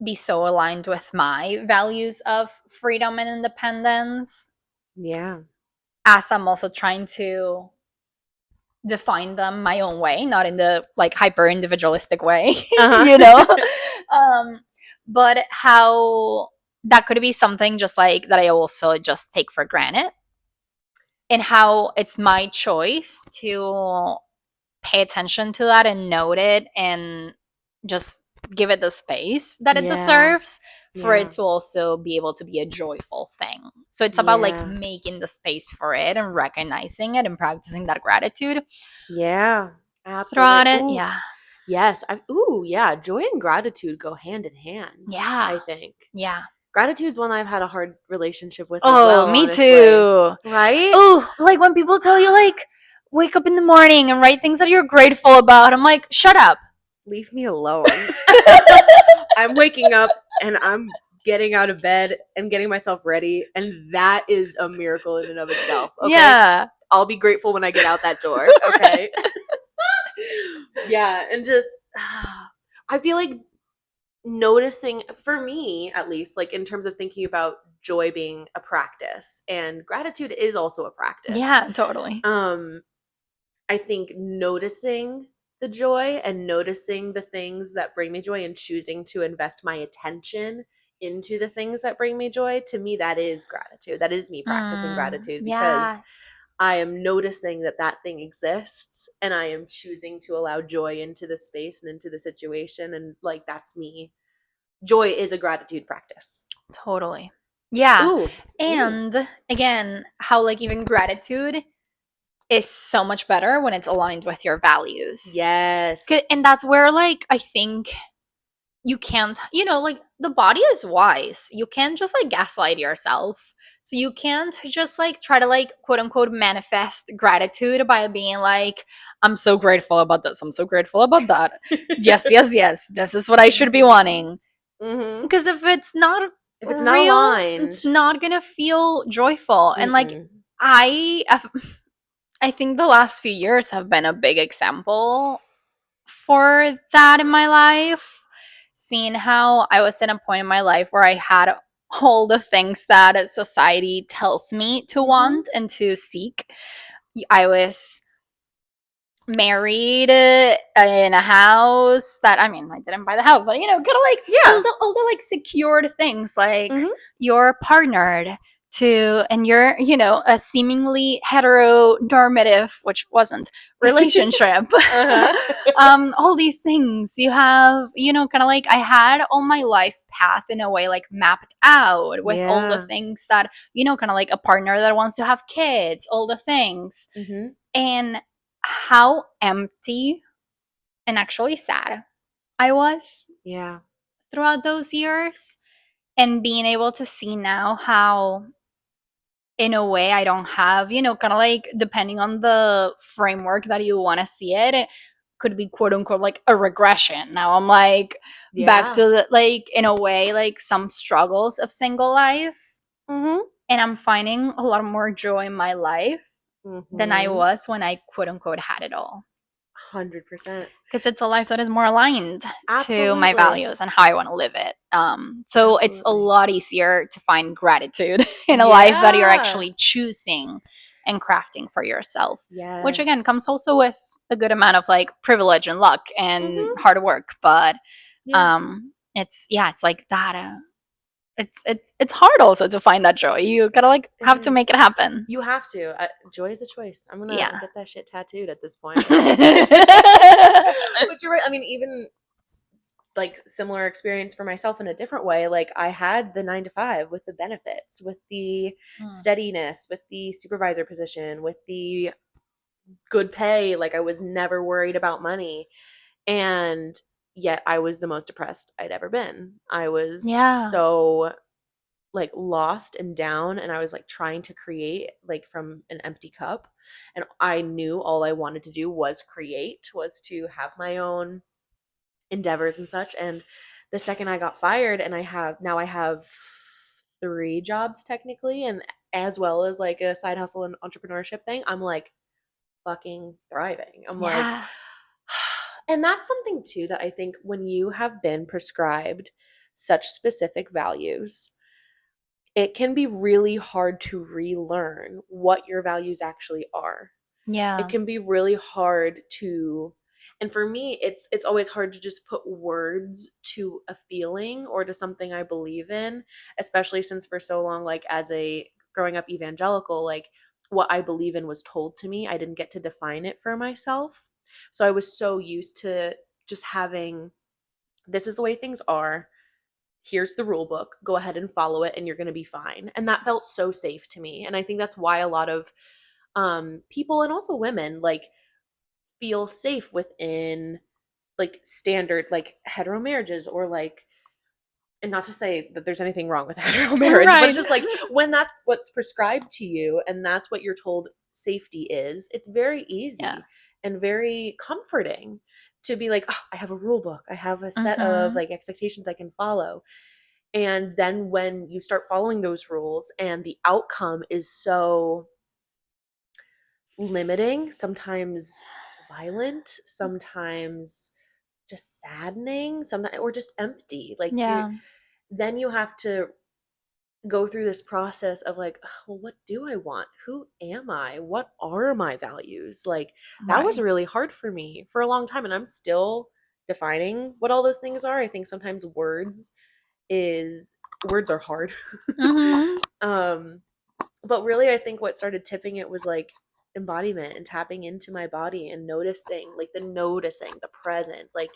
be so aligned with my values of freedom and independence. Yeah. As I'm also trying to define them my own way, not in the like hyper individualistic way, Uh-huh. you know. But how that could be something just like that I also just take for granted, and how it's my choice to pay attention to that and note it and just give it the space that it Yeah. deserves for Yeah. it to also be able to be a joyful thing. So it's about like Yeah. making the space for it and recognizing it and practicing that gratitude Yeah. Absolutely. throughout it. Ooh, Yeah. yes. Yeah. Joy and gratitude go hand in hand, Yeah. I think. Yeah. Gratitude's one I've had a hard relationship with as Oh, well, me honestly. too. Right? Oh, like when people tell you like wake up in the morning and write things that you're grateful about. I'm like, shut up. Leave me alone. I'm waking up and I'm getting out of bed and getting myself ready, and that is a miracle in and of itself. Okay. Yeah. I'll be grateful when I get out that door. Okay. Yeah. And just, I feel like noticing, for me at least, like in terms of thinking about joy being a practice, and gratitude is also a practice. Yeah, totally. I think noticing the joy and noticing the things that bring me joy and choosing to invest my attention into the things that bring me joy, to me, that is gratitude. That is me practicing gratitude, because Yes. I am noticing that that thing exists and I am choosing to allow joy into the space and into the situation. And like, that's me. Joy is a gratitude practice. Totally. Yeah. Ooh. And again, how like even gratitude is so much better when it's aligned with your values. Yes. And that's where like I think you can't, like the body is wise. You can't just like gaslight yourself. So you can't just like try to like quote unquote manifest gratitude by being like, I'm so grateful about this. I'm so grateful about that. Yes, yes, yes. This is what I should be wanting. Mm-hmm. Because if it's not If it's not real, aligned, it's not gonna feel joyful. And like I think the last few years have been a big example for that in my life. Seeing how I was at a point in my life where I had all the things that society tells me to want and to seek. I was married in a house that, I mean, I didn't buy the house, but kind of like all the like secured things, like you're partnered to, and you're a seemingly heteronormative, which wasn't, relationship. All these things you have, kind of like I had all my life path in a way like mapped out with all the things that kind of like a partner that wants to have kids, all the things. And how empty and actually sad I was throughout those years, and being able to see now how in a way I don't have, kind of like, depending on the framework that you want to see it, it could be quote unquote like a regression. Now I'm like back to the, like, in a way, like some struggles of single life. And I'm finding a lot more joy in my life than I was when I quote unquote had it all. 100%. Because it's a life that is more aligned to my values and how I want to live it. So it's a lot easier to find gratitude in a life that you're actually choosing and crafting for yourself. Which again comes also with a good amount of like privilege and luck and hard work. But it's like that. It's hard also to find that joy. You gotta like have to make it happen. You have to. Joy is a choice. I'm gonna get that shit tattooed at this point. But you're right. I mean, even like similar experience for myself in a different way. Like I had the 9 to 5 with the benefits, with the steadiness, with the supervisor position, with the good pay. Like I was never worried about money, and yet I was the most depressed I'd ever been. I was so like lost and down, and I was like trying to create like from an empty cup, and I knew all I wanted to do was create, was to have my own endeavors and such. And the second I got fired, and I have 3 jobs technically, and as well as like a side hustle and entrepreneurship thing, I'm like fucking thriving. I'm like, and that's something too that I think when you have been prescribed such specific values, it can be really hard to relearn what your values actually are. Yeah. It can be really hard to, and for me it's always hard to just put words to a feeling or to something I believe in, especially since for so long, like as a growing up evangelical, like what I believe in was told to me. I didn't get to define it for myself. So I was so used to just having, this is the way things are, here's the rule book, go ahead and follow it and you're going to be fine. And that felt so safe to me. And I think that's why a lot of people and also women like feel safe within like standard like hetero marriages, or like, and not to say that there's anything wrong with hetero marriage, but Right. it's just like when that's what's prescribed to you and that's what you're told safety is, it's very Yeah. easy and very comforting to be like, oh, I have a rule book, I have a set of Mm-hmm. like expectations I can follow. And then when you start following those rules and the outcome is so limiting, sometimes violent, sometimes just saddening, sometimes or just empty. Like you, Yeah. then you have to go through this process of like, "Oh, well, what do I want? Who am I? What are my values?" Like that was Right. really hard for me for a long time, and I'm still defining what all those things are. I think sometimes words are hard. Mm-hmm. um but really I think what started tipping it was like embodiment and tapping into my body and noticing, like the noticing, the presence, like,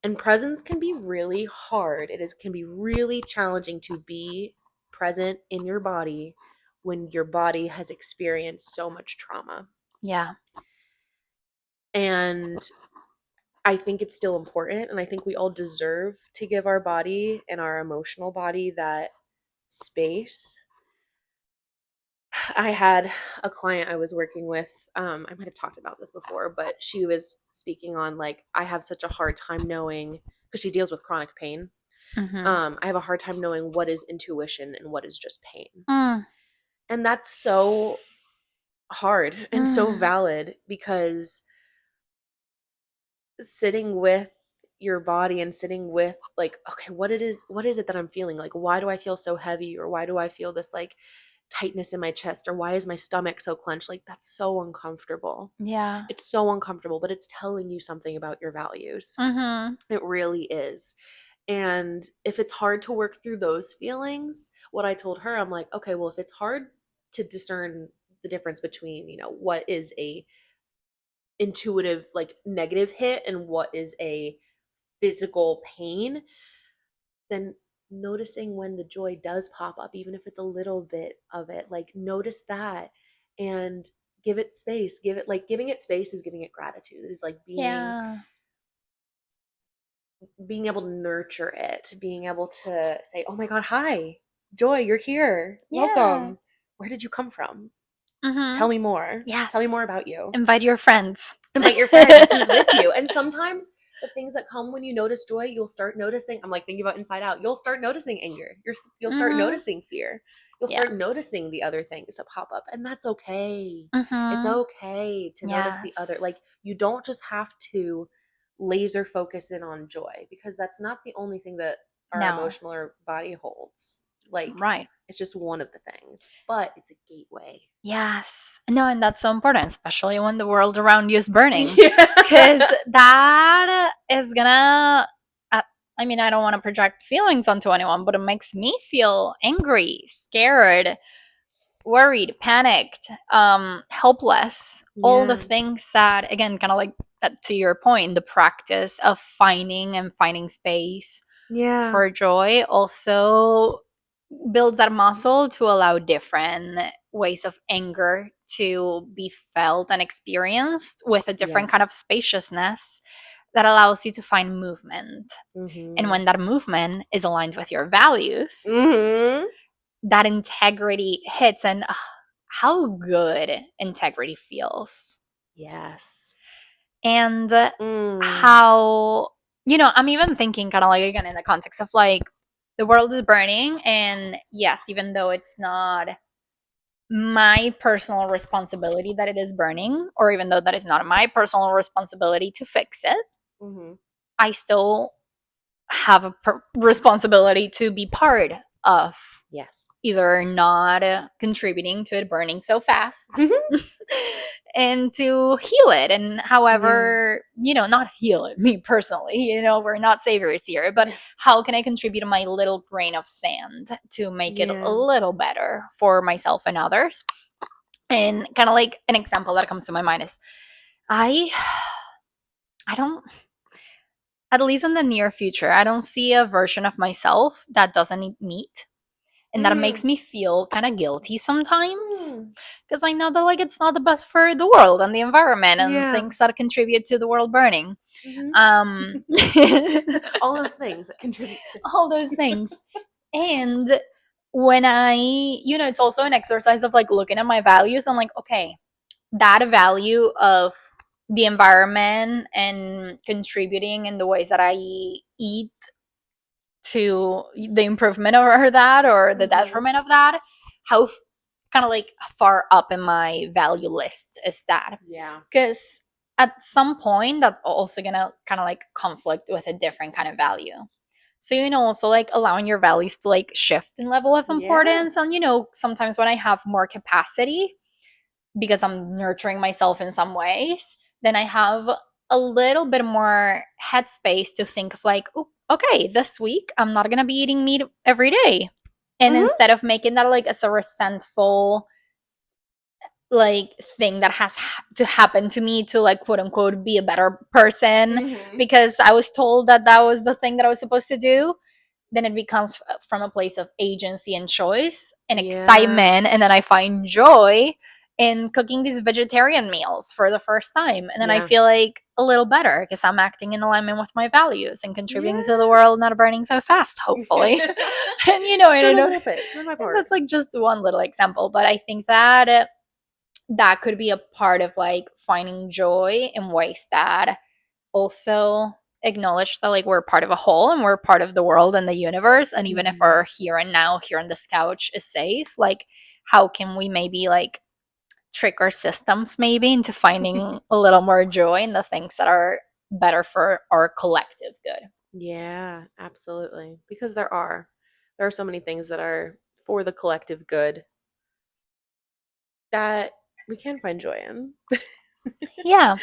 and presence can be really hard. It is can be really challenging to be present in your body when your body has experienced so much trauma. Yeah. And I think it's still important, and I think we all deserve to give our body and our emotional body that space. I had a client I was working with. I might have talked about this before, but she was speaking on like, I have such a hard time knowing, because she deals with chronic pain. Mm-hmm. I have a hard time knowing what is intuition and what is just pain. Mm. And that's so hard and so Mm. valid, because sitting with your body and sitting with like, okay, what is it that I'm feeling? Like, why do I feel so heavy, or why do I feel this like tightness in my chest, or why is my stomach so clenched? Like that's so uncomfortable. Yeah. It's so uncomfortable, but it's telling you something about your values. Mm-hmm. It really is. And if it's hard to work through those feelings, what I told her, I'm like, okay, well, if it's hard to discern the difference between, what is a intuitive like negative hit and what is a physical pain, then noticing when the joy does pop up, even if it's a little bit of it, like notice that and give it space. Give it like giving it space is giving it gratitude. Is like Yeah. being able to nurture it, being able to say, "Oh my god, hi. Joy, you're here. Yeah. Welcome. Where did you come from? Mm-hmm. Tell me more. Tell me Yes. more about you." Invite your friends. Invite your friends who's with you. And sometimes the things that come when you notice joy, you'll start noticing. I'm like thinking about Inside Out. You'll start noticing anger. You'll start Mm-hmm. noticing fear. You'll Yeah. start noticing the other things that pop up, and that's okay. It's Mm-hmm. okay to notice the other. Like Yes. you don't just have to laser focus in on joy, because that's not the only thing that our No. emotional or body holds. Like Right. it's just one of the things, but it's a gateway. Yes. No, and that's so important, especially when the world around you is burning. Yeah. Because that is gonna, uh, I mean, I don't want to project feelings onto anyone, but it makes me feel angry, scared, worried, panicked, helpless. All the Yeah. things that, again, kind of like that, to your point, the practice of finding space Yeah. for joy also builds that muscle to allow different ways of anger to be felt and experienced with a different kind Yes. of spaciousness that allows you to find movement. And Mhm. when that movement is aligned with your values, Mhm. that integrity hits, and how good integrity feels. Yes. And Mm. how, I'm even thinking kind of like, again, in the context of like, the world is burning, and yes, even though it's not my personal responsibility that it is burning, or even though that is not my personal responsibility to fix it, Mhm. I still have a responsibility to be part of Yes. either not contributing to it burning so fast and to heal it. And however, not heal it, me personally, we're not saviors here, but how can I contribute my little grain of sand to make it a little better for myself and others? And kind of like an example that comes to my mind is I don't, at least in the near future, I don't see a version of myself that doesn't eat meat. And that makes me feel kind of guilty sometimes because I know that like it's not the best for the world and the environment and things that contribute to the world burning. All those things that contribute to all those things. And when it's also an exercise of like looking at my values. I'm like, okay, that value of the environment and contributing in the ways that I eat to the improvement of that or the detriment of that, how kind of like far up in my value list is that? Because at some point that's also gonna kind of like conflict with a different kind of value. So also like allowing your values to like shift in level of importance. And sometimes when I have more capacity because I'm nurturing myself in some ways, then I have a little bit more headspace to think of like, oh, okay, this week I'm not gonna be eating meat every day. And instead of making that like as a resentful like thing that has to happen to me to like quote unquote be a better person because I was told that that was the thing that I was supposed to do, then it becomes from a place of agency and choice and excitement. And then I find joy in cooking these vegetarian meals for the first time. And then I feel like a little better because I'm acting in alignment with my values and contributing to the world not burning so fast, hopefully. And I know that's like just one little example, but I think that that could be a part of like finding joy in ways that also acknowledge that like we're part of a whole and we're part of the world and the universe. And even if our here and now here on this couch is safe, like how can we maybe like trick our systems maybe into finding a little more joy in the things that are better for our collective good? Yeah, absolutely. Because there are so many things that are for the collective good that we can find joy in. Yeah.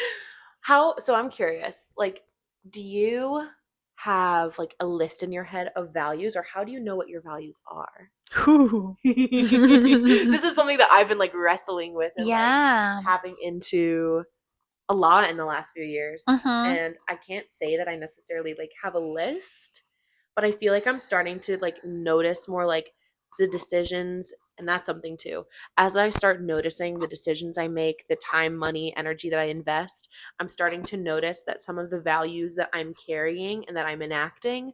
So I'm curious, like, do you have like a list in your head of values, or how do you know what your values are? This is something that I've been like wrestling with and like tapping into a lot in the last few years. And I can't say that I necessarily like have a list, but I feel like I'm starting to like notice more like the decisions, and that's something too. As I start noticing the decisions I make, the time, money, energy that I invest, I'm starting to notice that some of the values that I'm carrying and that I'm enacting,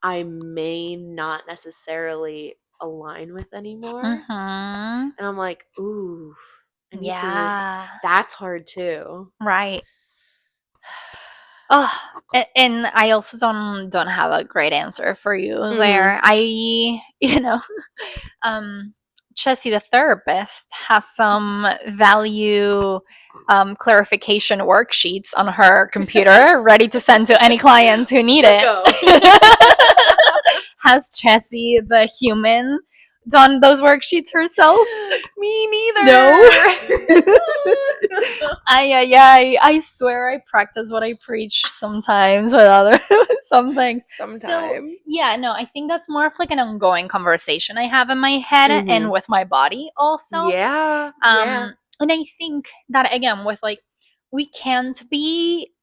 I may not necessarily align with anymore. And I'm like, ooh, I need to. That's hard too. Right. Oh, and I also don't have a great answer for you there. Chesy the therapist has some value clarification worksheets on her computer ready to send to any clients who need it. Has Chesy the human done those worksheets herself? Me neither. No. I swear I practice what I preach sometimes with other some things. Sometimes. So yeah, no, I think that's more of like an ongoing conversation I have in my head and with my body also. Yeah. And I think that again with like we can't be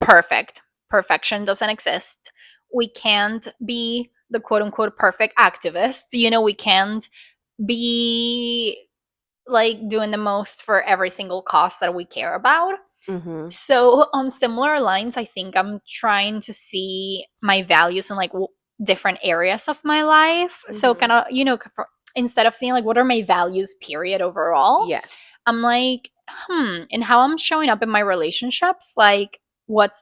perfect. Perfection doesn't exist. We can't be the quote unquote perfect activist. We can't be like doing the most for every single cause that we care about. So on similar lines, I think I'm trying to see my values in like different areas of my life. So kind of, instead of seeing like what are my values period overall, I'm like, and how I'm showing up in my relationships, like what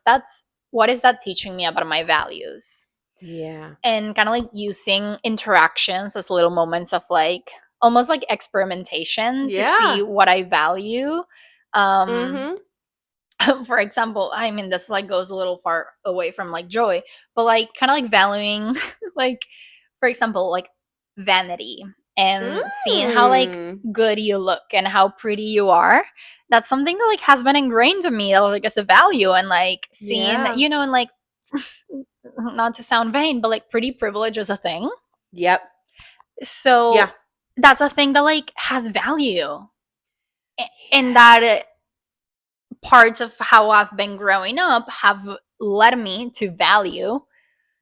is that teaching me about my values? And kind of like using interactions as little moments of like almost like experimentation to see what I value. For example, I mean this like goes a little far away from like joy, but like kind of like valuing like for example, like vanity and seeing how like good you look and how pretty you are, that's something that like has been ingrained in me like as a value, and like seeing, you know, and like not to sound vain, but like pretty privilege is a thing. Yep. So that's a thing that like has value, and that parts of how I've been growing up have led me to value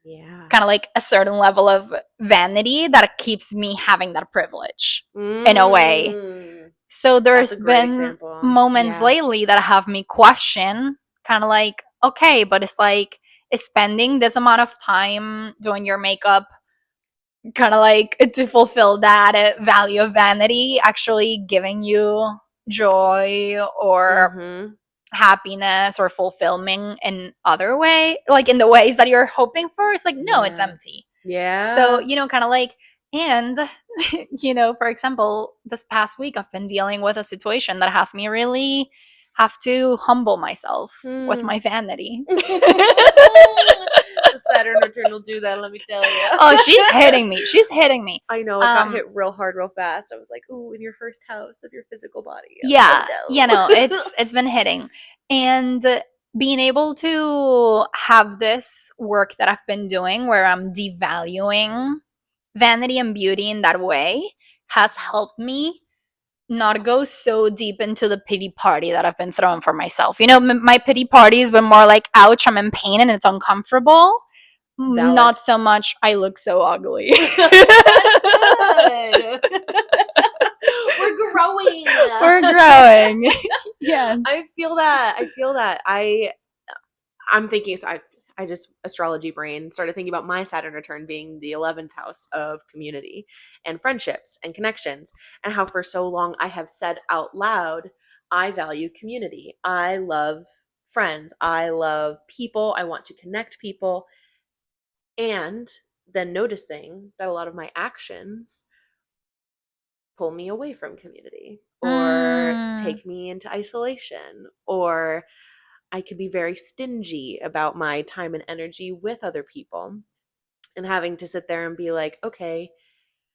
kind of like a certain level of vanity that keeps me having that privilege in a way. So there's been moments lately that have me question kind of like, okay, but it's like, is spending this amount of time doing your makeup kind of like to fulfill that value of vanity actually giving you joy or happiness or fulfillment in other way, like in the ways that you're hoping for? It's like, no, it's empty. So, you know, kind of like, and you know, for example, this past week I've been dealing with a situation that has me really have to humble myself with my vanity. The Saturn return will do that, let me tell you. Oh, she's hitting me. She's hitting me. I know, it got hit real hard, real fast. I was like, ooh, in your first house of your physical body. Yeah, oh, no. You know, it's been hitting. And being able to have this work that I've been doing where I'm devaluing vanity and beauty in that way has helped me not go so deep into the pity party that I've been throwing for myself. You know, my pity party has been more like, ouch, I'm in pain and it's uncomfortable. Valid. Not so much, I look so ugly. That's good. We're growing. We're growing. Yes. I feel that. I'm thinking, so I just, astrology brain, started thinking about my Saturn return being the 11th house of community and friendships and connections, and how for so long I have said out loud, I value community. I love friends. I love people. I want to connect people. And then noticing that a lot of my actions pull me away from community or take me into isolation, or I could be very stingy about my time and energy with other people, and having to sit there and be like, okay,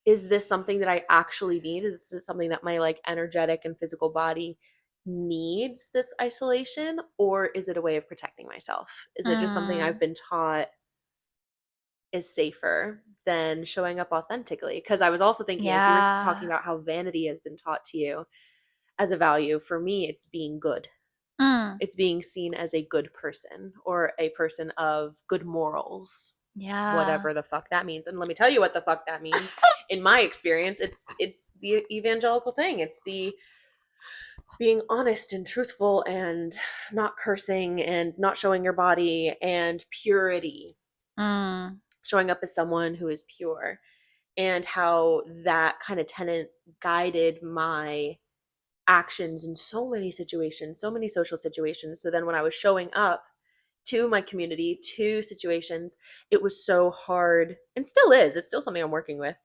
is this something that I actually need? Is this something that my like energetic and physical body needs, this isolation, or is it a way of protecting myself? Is it just something I've been taught is safer than showing up authentically? Because I was also thinking, as you were talking about how vanity has been taught to you as a value, for me, it's being good. It's being seen as a good person or a person of good morals. Yeah. Whatever the fuck that means. And let me tell you what the fuck that means. In my experience, it's the evangelical thing. It's the being honest and truthful and not cursing and not showing your body, and purity. Showing up as someone who is pure, and how that kind of tenet guided my actions in so many situations, so many social situations. So then when I was showing up to my community, to situations, it was so hard, and still is, it's still something I'm working with,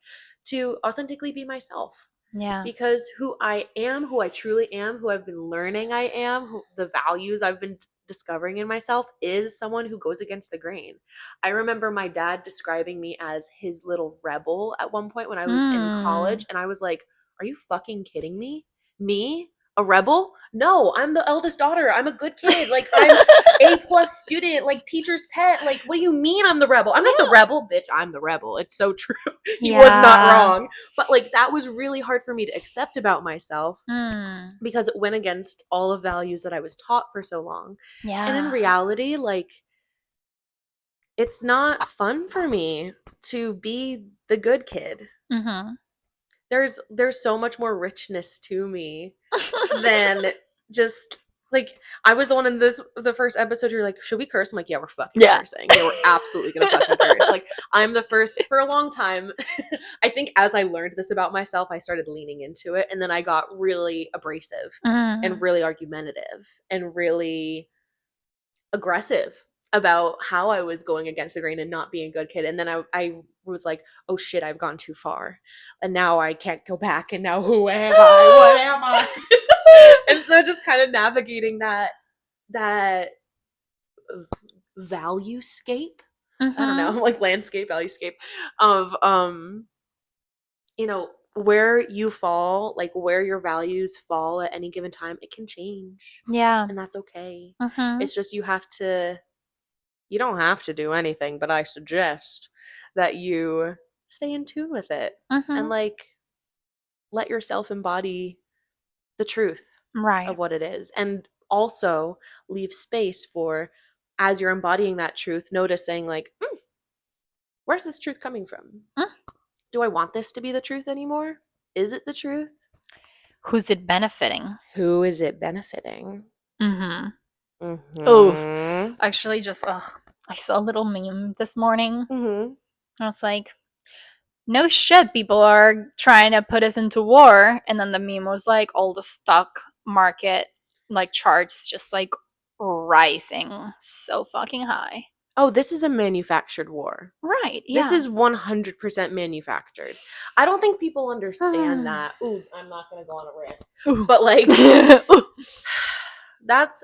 to authentically be myself. Yeah. Because who I am, who I truly am, who I've been learning I am, the values I've been discovering in myself, is someone who goes against the grain. I remember my dad describing me as his little rebel at one point when I was in college, and I was like, are you fucking kidding me? Me? A rebel? No, I'm the eldest daughter. I'm a good kid. Like, I'm A+ student, like teacher's pet. Like, what do you mean I'm the rebel? I'm not the rebel, bitch. I'm the rebel. It's so true. He was not wrong. But like, that was really hard for me to accept about myself because it went against all the values that I was taught for so long. Yeah. And in reality, like, it's not fun for me to be the good kid. There's so much more richness to me than just like, I was the one in the first episode who were like, should we curse? I'm like, yeah, we're fucking cursing. Yeah, we're absolutely gonna fucking curse. Like, I'm the first for a long time. I think as I learned this about myself, I started leaning into it, and then I got really abrasive and really argumentative and really aggressive about how I was going against the grain and not being a good kid. And then I was like, oh shit, I've gone too far. And now I can't go back. And now who am I? What am I? And so just kind of navigating that value scape I don't know, like landscape, value-scape of where you fall, like where your values fall at any given time, it can change. Yeah. And that's okay. Mm-hmm. It's just you don't have to do anything, but I suggest that you stay in tune with it and like let yourself embody the truth Right. of what it is. And also leave space for, as you're embodying that truth, noticing like, where's this truth coming from? Do I want this to be the truth anymore? Is it the truth? Who's it benefiting? Who is it benefiting? Mm-hmm. Mm-hmm. Actually, I saw a little meme this morning. Mm-hmm. I was like, no shit, people are trying to put us into war. And then the meme was like, all the stock market like charts just like rising so fucking high. Oh, this is a manufactured war. Right, yeah. This is 100% manufactured. I don't think people understand that. Ooh, I'm not going to go on a rant. Ooh. But like, that's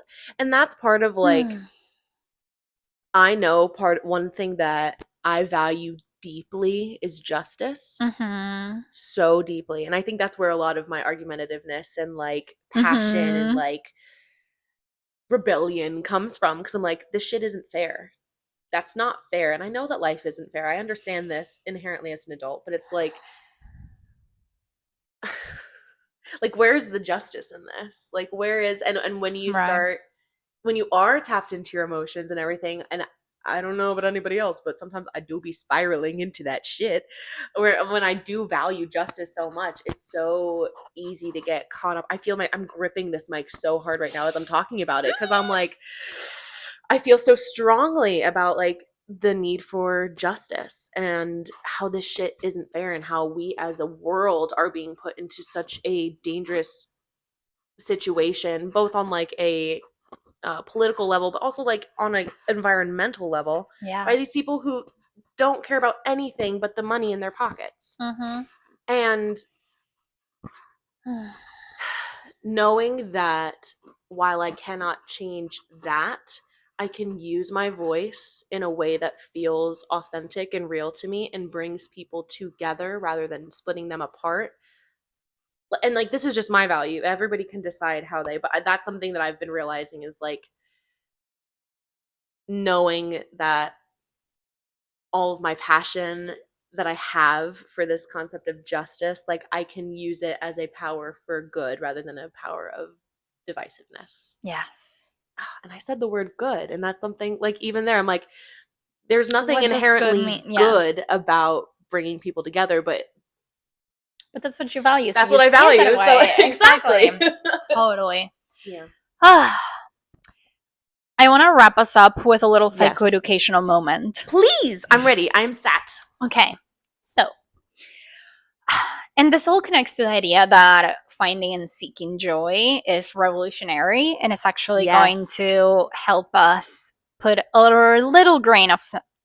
part of like, I know one thing that I value deeply is justice. So deeply. And I think that's where a lot of my argumentativeness and like passion and like rebellion comes from. Because I'm like, this shit isn't fair. That's not fair. And I know that life isn't fair. I understand this inherently as an adult, but it's like, like, where's the justice in this? Like, where is, and when you when you are tapped into your emotions and everything, and I don't know about anybody else, but sometimes I do be spiraling into that shit where when I do value justice so much, it's so easy to get caught up. I feel I'm gripping this mic so hard right now as I'm talking about it. Cause I'm like, I feel so strongly about like the need for justice and how this shit isn't fair and how we as a world are being put into such a dangerous situation, both on like a political level, but also like on an environmental level, by these people who don't care about anything but the money in their pockets. And knowing that while I cannot change that, I can use my voice in a way that feels authentic and real to me and brings people together rather than splitting them apart. And like, this is just my value. Everybody can decide how but that's something that I've been realizing is like, knowing that all of my passion that I have for this concept of justice, like I can use it as a power for good rather than a power of divisiveness. Yes. And I said the word good, and that's something like even there, I'm like, there's nothing What does inherently good good about bringing people together, but that's what you value. That's so what I value. So exactly. Totally. Yeah. I want to wrap us up with a little Yes. psychoeducational moment. Please, I'm ready. I'm sat. Okay. So, and this all connects to the idea that finding and seeking joy is revolutionary and it's actually going to help us put a little grain of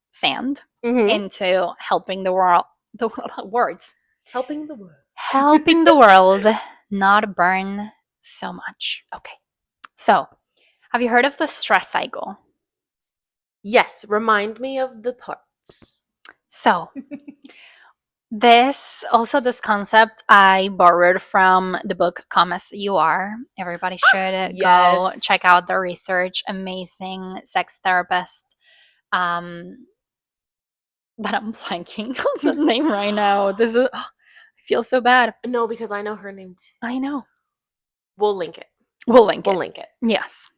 sand into helping the world, helping the world. Helping the world not burn so much. Okay. So, have you heard of the stress cycle? Yes. Remind me of the parts. So, this concept I borrowed from the book Come As You Are. Everybody should go check out the research. Amazing sex therapist. But I'm blanking on the name right now. I feel so bad. No, because I know her name too. I know. We'll link it. We'll link it. Yes.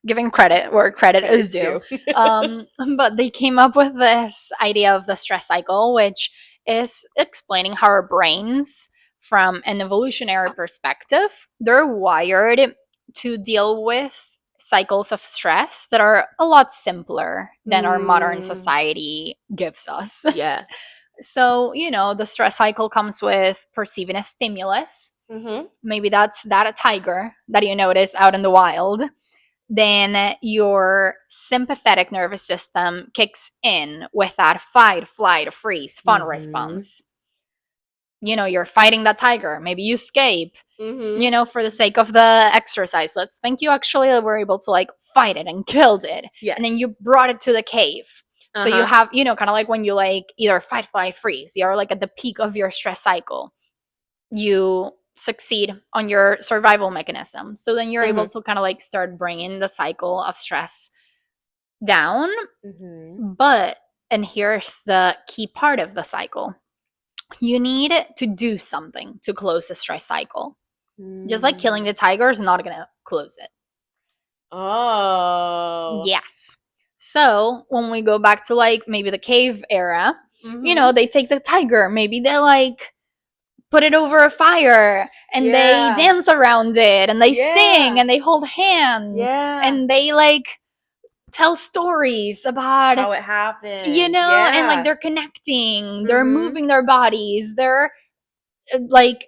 Giving credit where credit is due. But they came up with this idea of the stress cycle, which is explaining how our brains, from an evolutionary perspective, they're wired to deal with cycles of stress that are a lot simpler than our modern society gives us. Yes. So, the stress cycle comes with perceiving a stimulus. Maybe that's a tiger that you notice out in the wild. Then your sympathetic nervous system kicks in with that fight, flight, freeze, fun response. You're fighting that tiger. Maybe you escape, for the sake of the exercise. Let's think you actually were able to like fight it and killed it. Yes. And then you brought it to the cave. So you have, kind of like when you like either fight, flight, freeze, you're like at the peak of your stress cycle. You succeed on your survival mechanism. So then you're able to kind of like start bringing the cycle of stress down. But, and here's the key part of the cycle, you need to do something to close the stress cycle. Just like killing the tiger is not going to close it. Oh. Yes. So when we go back to like maybe the cave era, they take the tiger, maybe they like put it over a fire and they dance around it and they sing and they hold hands and they like tell stories about how it happened, and like they're connecting, they're moving their bodies, they're like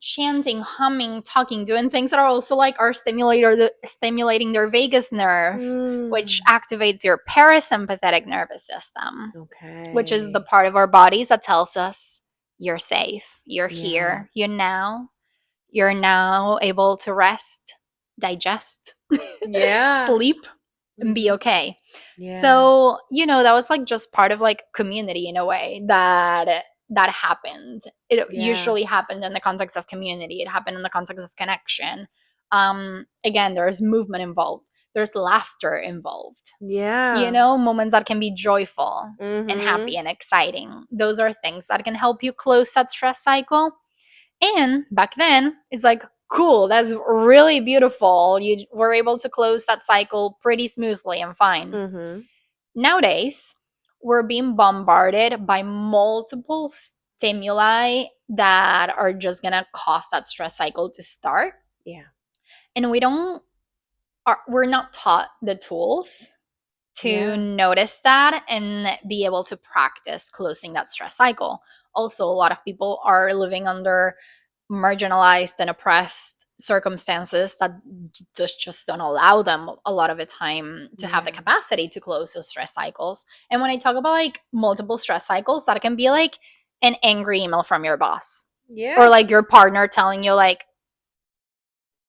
chanting, humming, talking, doing things that are also like are stimulating their vagus nerve, which activates your parasympathetic nervous system, which is the part of our bodies that tells us you're safe, you're here, you're now able to rest, digest, sleep, and be okay. So that was like just part of like community in a way that happened. It usually happened in the context of community. It happened in the context of connection. Again, there's movement involved, there's laughter involved, moments that can be joyful and happy and exciting. Those are things that can help you close that stress cycle. And back then it's like, cool, that's really beautiful, you were able to close that cycle pretty smoothly and fine. Nowadays we're being bombarded by multiple stimuli that are just gonna cause that stress cycle to start. And we're not taught the tools to notice that and be able to practice closing that stress cycle. Also, a lot of people are living under marginalized and oppressed circumstances that just don't allow them a lot of the time to have the capacity to close those stress cycles. And when I talk about like multiple stress cycles, that can be like an angry email from your boss, or like your partner telling you like,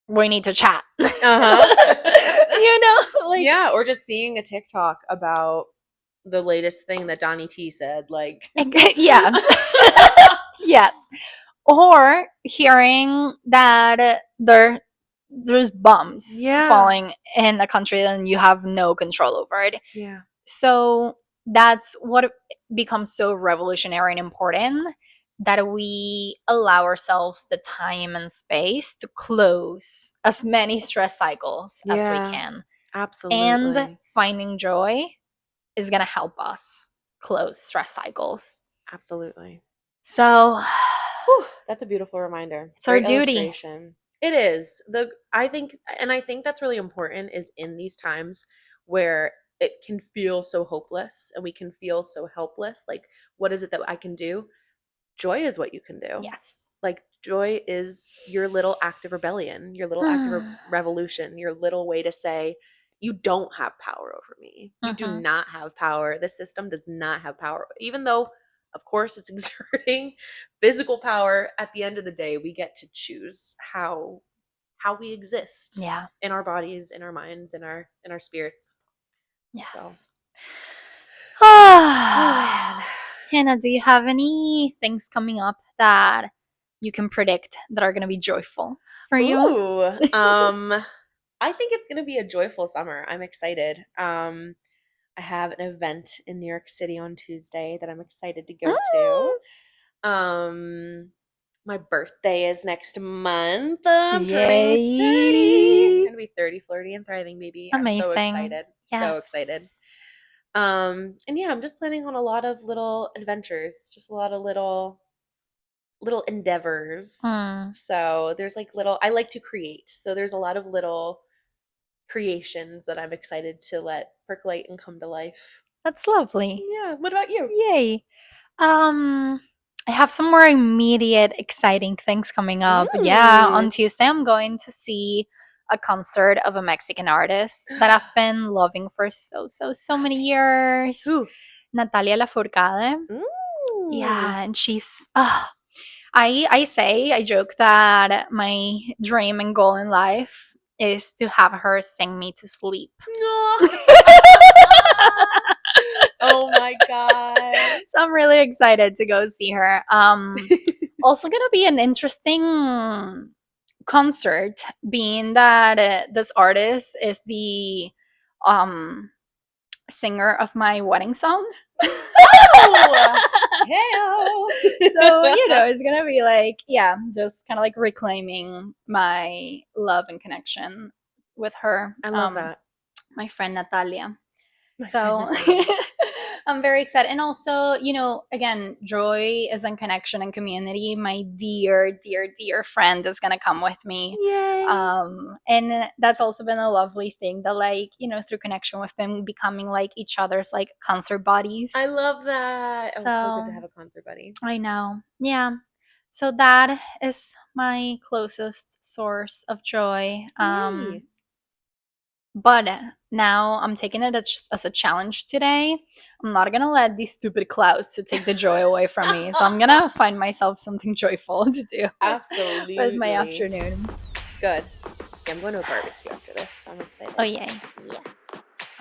we need to chat. Like, or just seeing a TikTok about the latest thing that Donnie T said, like yes, or hearing that there's bombs falling in a country and you have no control over it. So that's what becomes so revolutionary and important, that we allow ourselves the time and space to close as many stress cycles as we can. Absolutely. And finding joy is going to help us close stress cycles. Absolutely. So that's a beautiful reminder. It's our duty. It is. I think that's really important, is in these times where it can feel so hopeless and we can feel so helpless. Like, what is it that I can do? Joy is what you can do. Yes. Like, joy is your little act of rebellion, your little act of revolution, your little way to say, you don't have power over me. You do not have power. The system does not have power. Even though, of course, it's exerting physical power, at the end of the day, we get to choose how we exist. In our bodies, in our minds, in our spirits. Yes. So. Hannah, do you have any things coming up that you can predict that are going to be joyful for you? I think it's going to be a joyful summer. I'm excited. I have an event in New York City on Tuesday that I'm excited to go to. My birthday is next month. I'm turning 30. It's going to be 30, flirty, and thriving, baby. Amazing. I'm so excited. So excited. And yeah, I'm just planning on a lot of little adventures, just a lot of little endeavors. So there's like I like to create. So there's a lot of little creations that I'm excited to let percolate and come to life. That's lovely. Yeah. What about you? Yay. I have some more immediate exciting things coming up. Yeah, on Tuesday I'm going to see a concert of a Mexican artist that I've been loving for so many years. Who? Natalia Lafourcade. Yeah, and she's I joke that my dream and goal in life is to have her sing me to sleep. Oh So I'm really excited to go see her. Also gonna be an interesting concert, being that this artist is the um singer of my wedding song. Hell. So it's gonna be like, just kind of like reclaiming my love and connection with her. I love that. My friend Natalia. My So friend Natalia. I'm very excited. And also, again, joy is in connection and community. My dear, dear, dear friend is going to come with me. Yay. And that's also been a lovely thing that, like, through connection with them, becoming like each other's like concert buddies. I love that. So, it's so good to have a concert buddy. I know. Yeah. So that is my closest source of joy. Yay. But now I'm taking it as a challenge today. I'm not going to let these stupid clouds to take the joy away from me. So I'm going to find myself something joyful to do. Absolutely. With my afternoon. Good. Yeah, I'm going to a barbecue after this. I'm excited. Oh, yay. Yeah.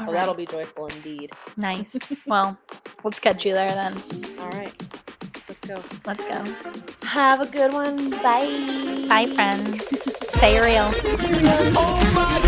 All right. That'll be joyful indeed. Nice. Well, let's catch you there then. All right. Let's go. Let's go. Have a good one. Bye. Bye, friends. Stay real. Oh my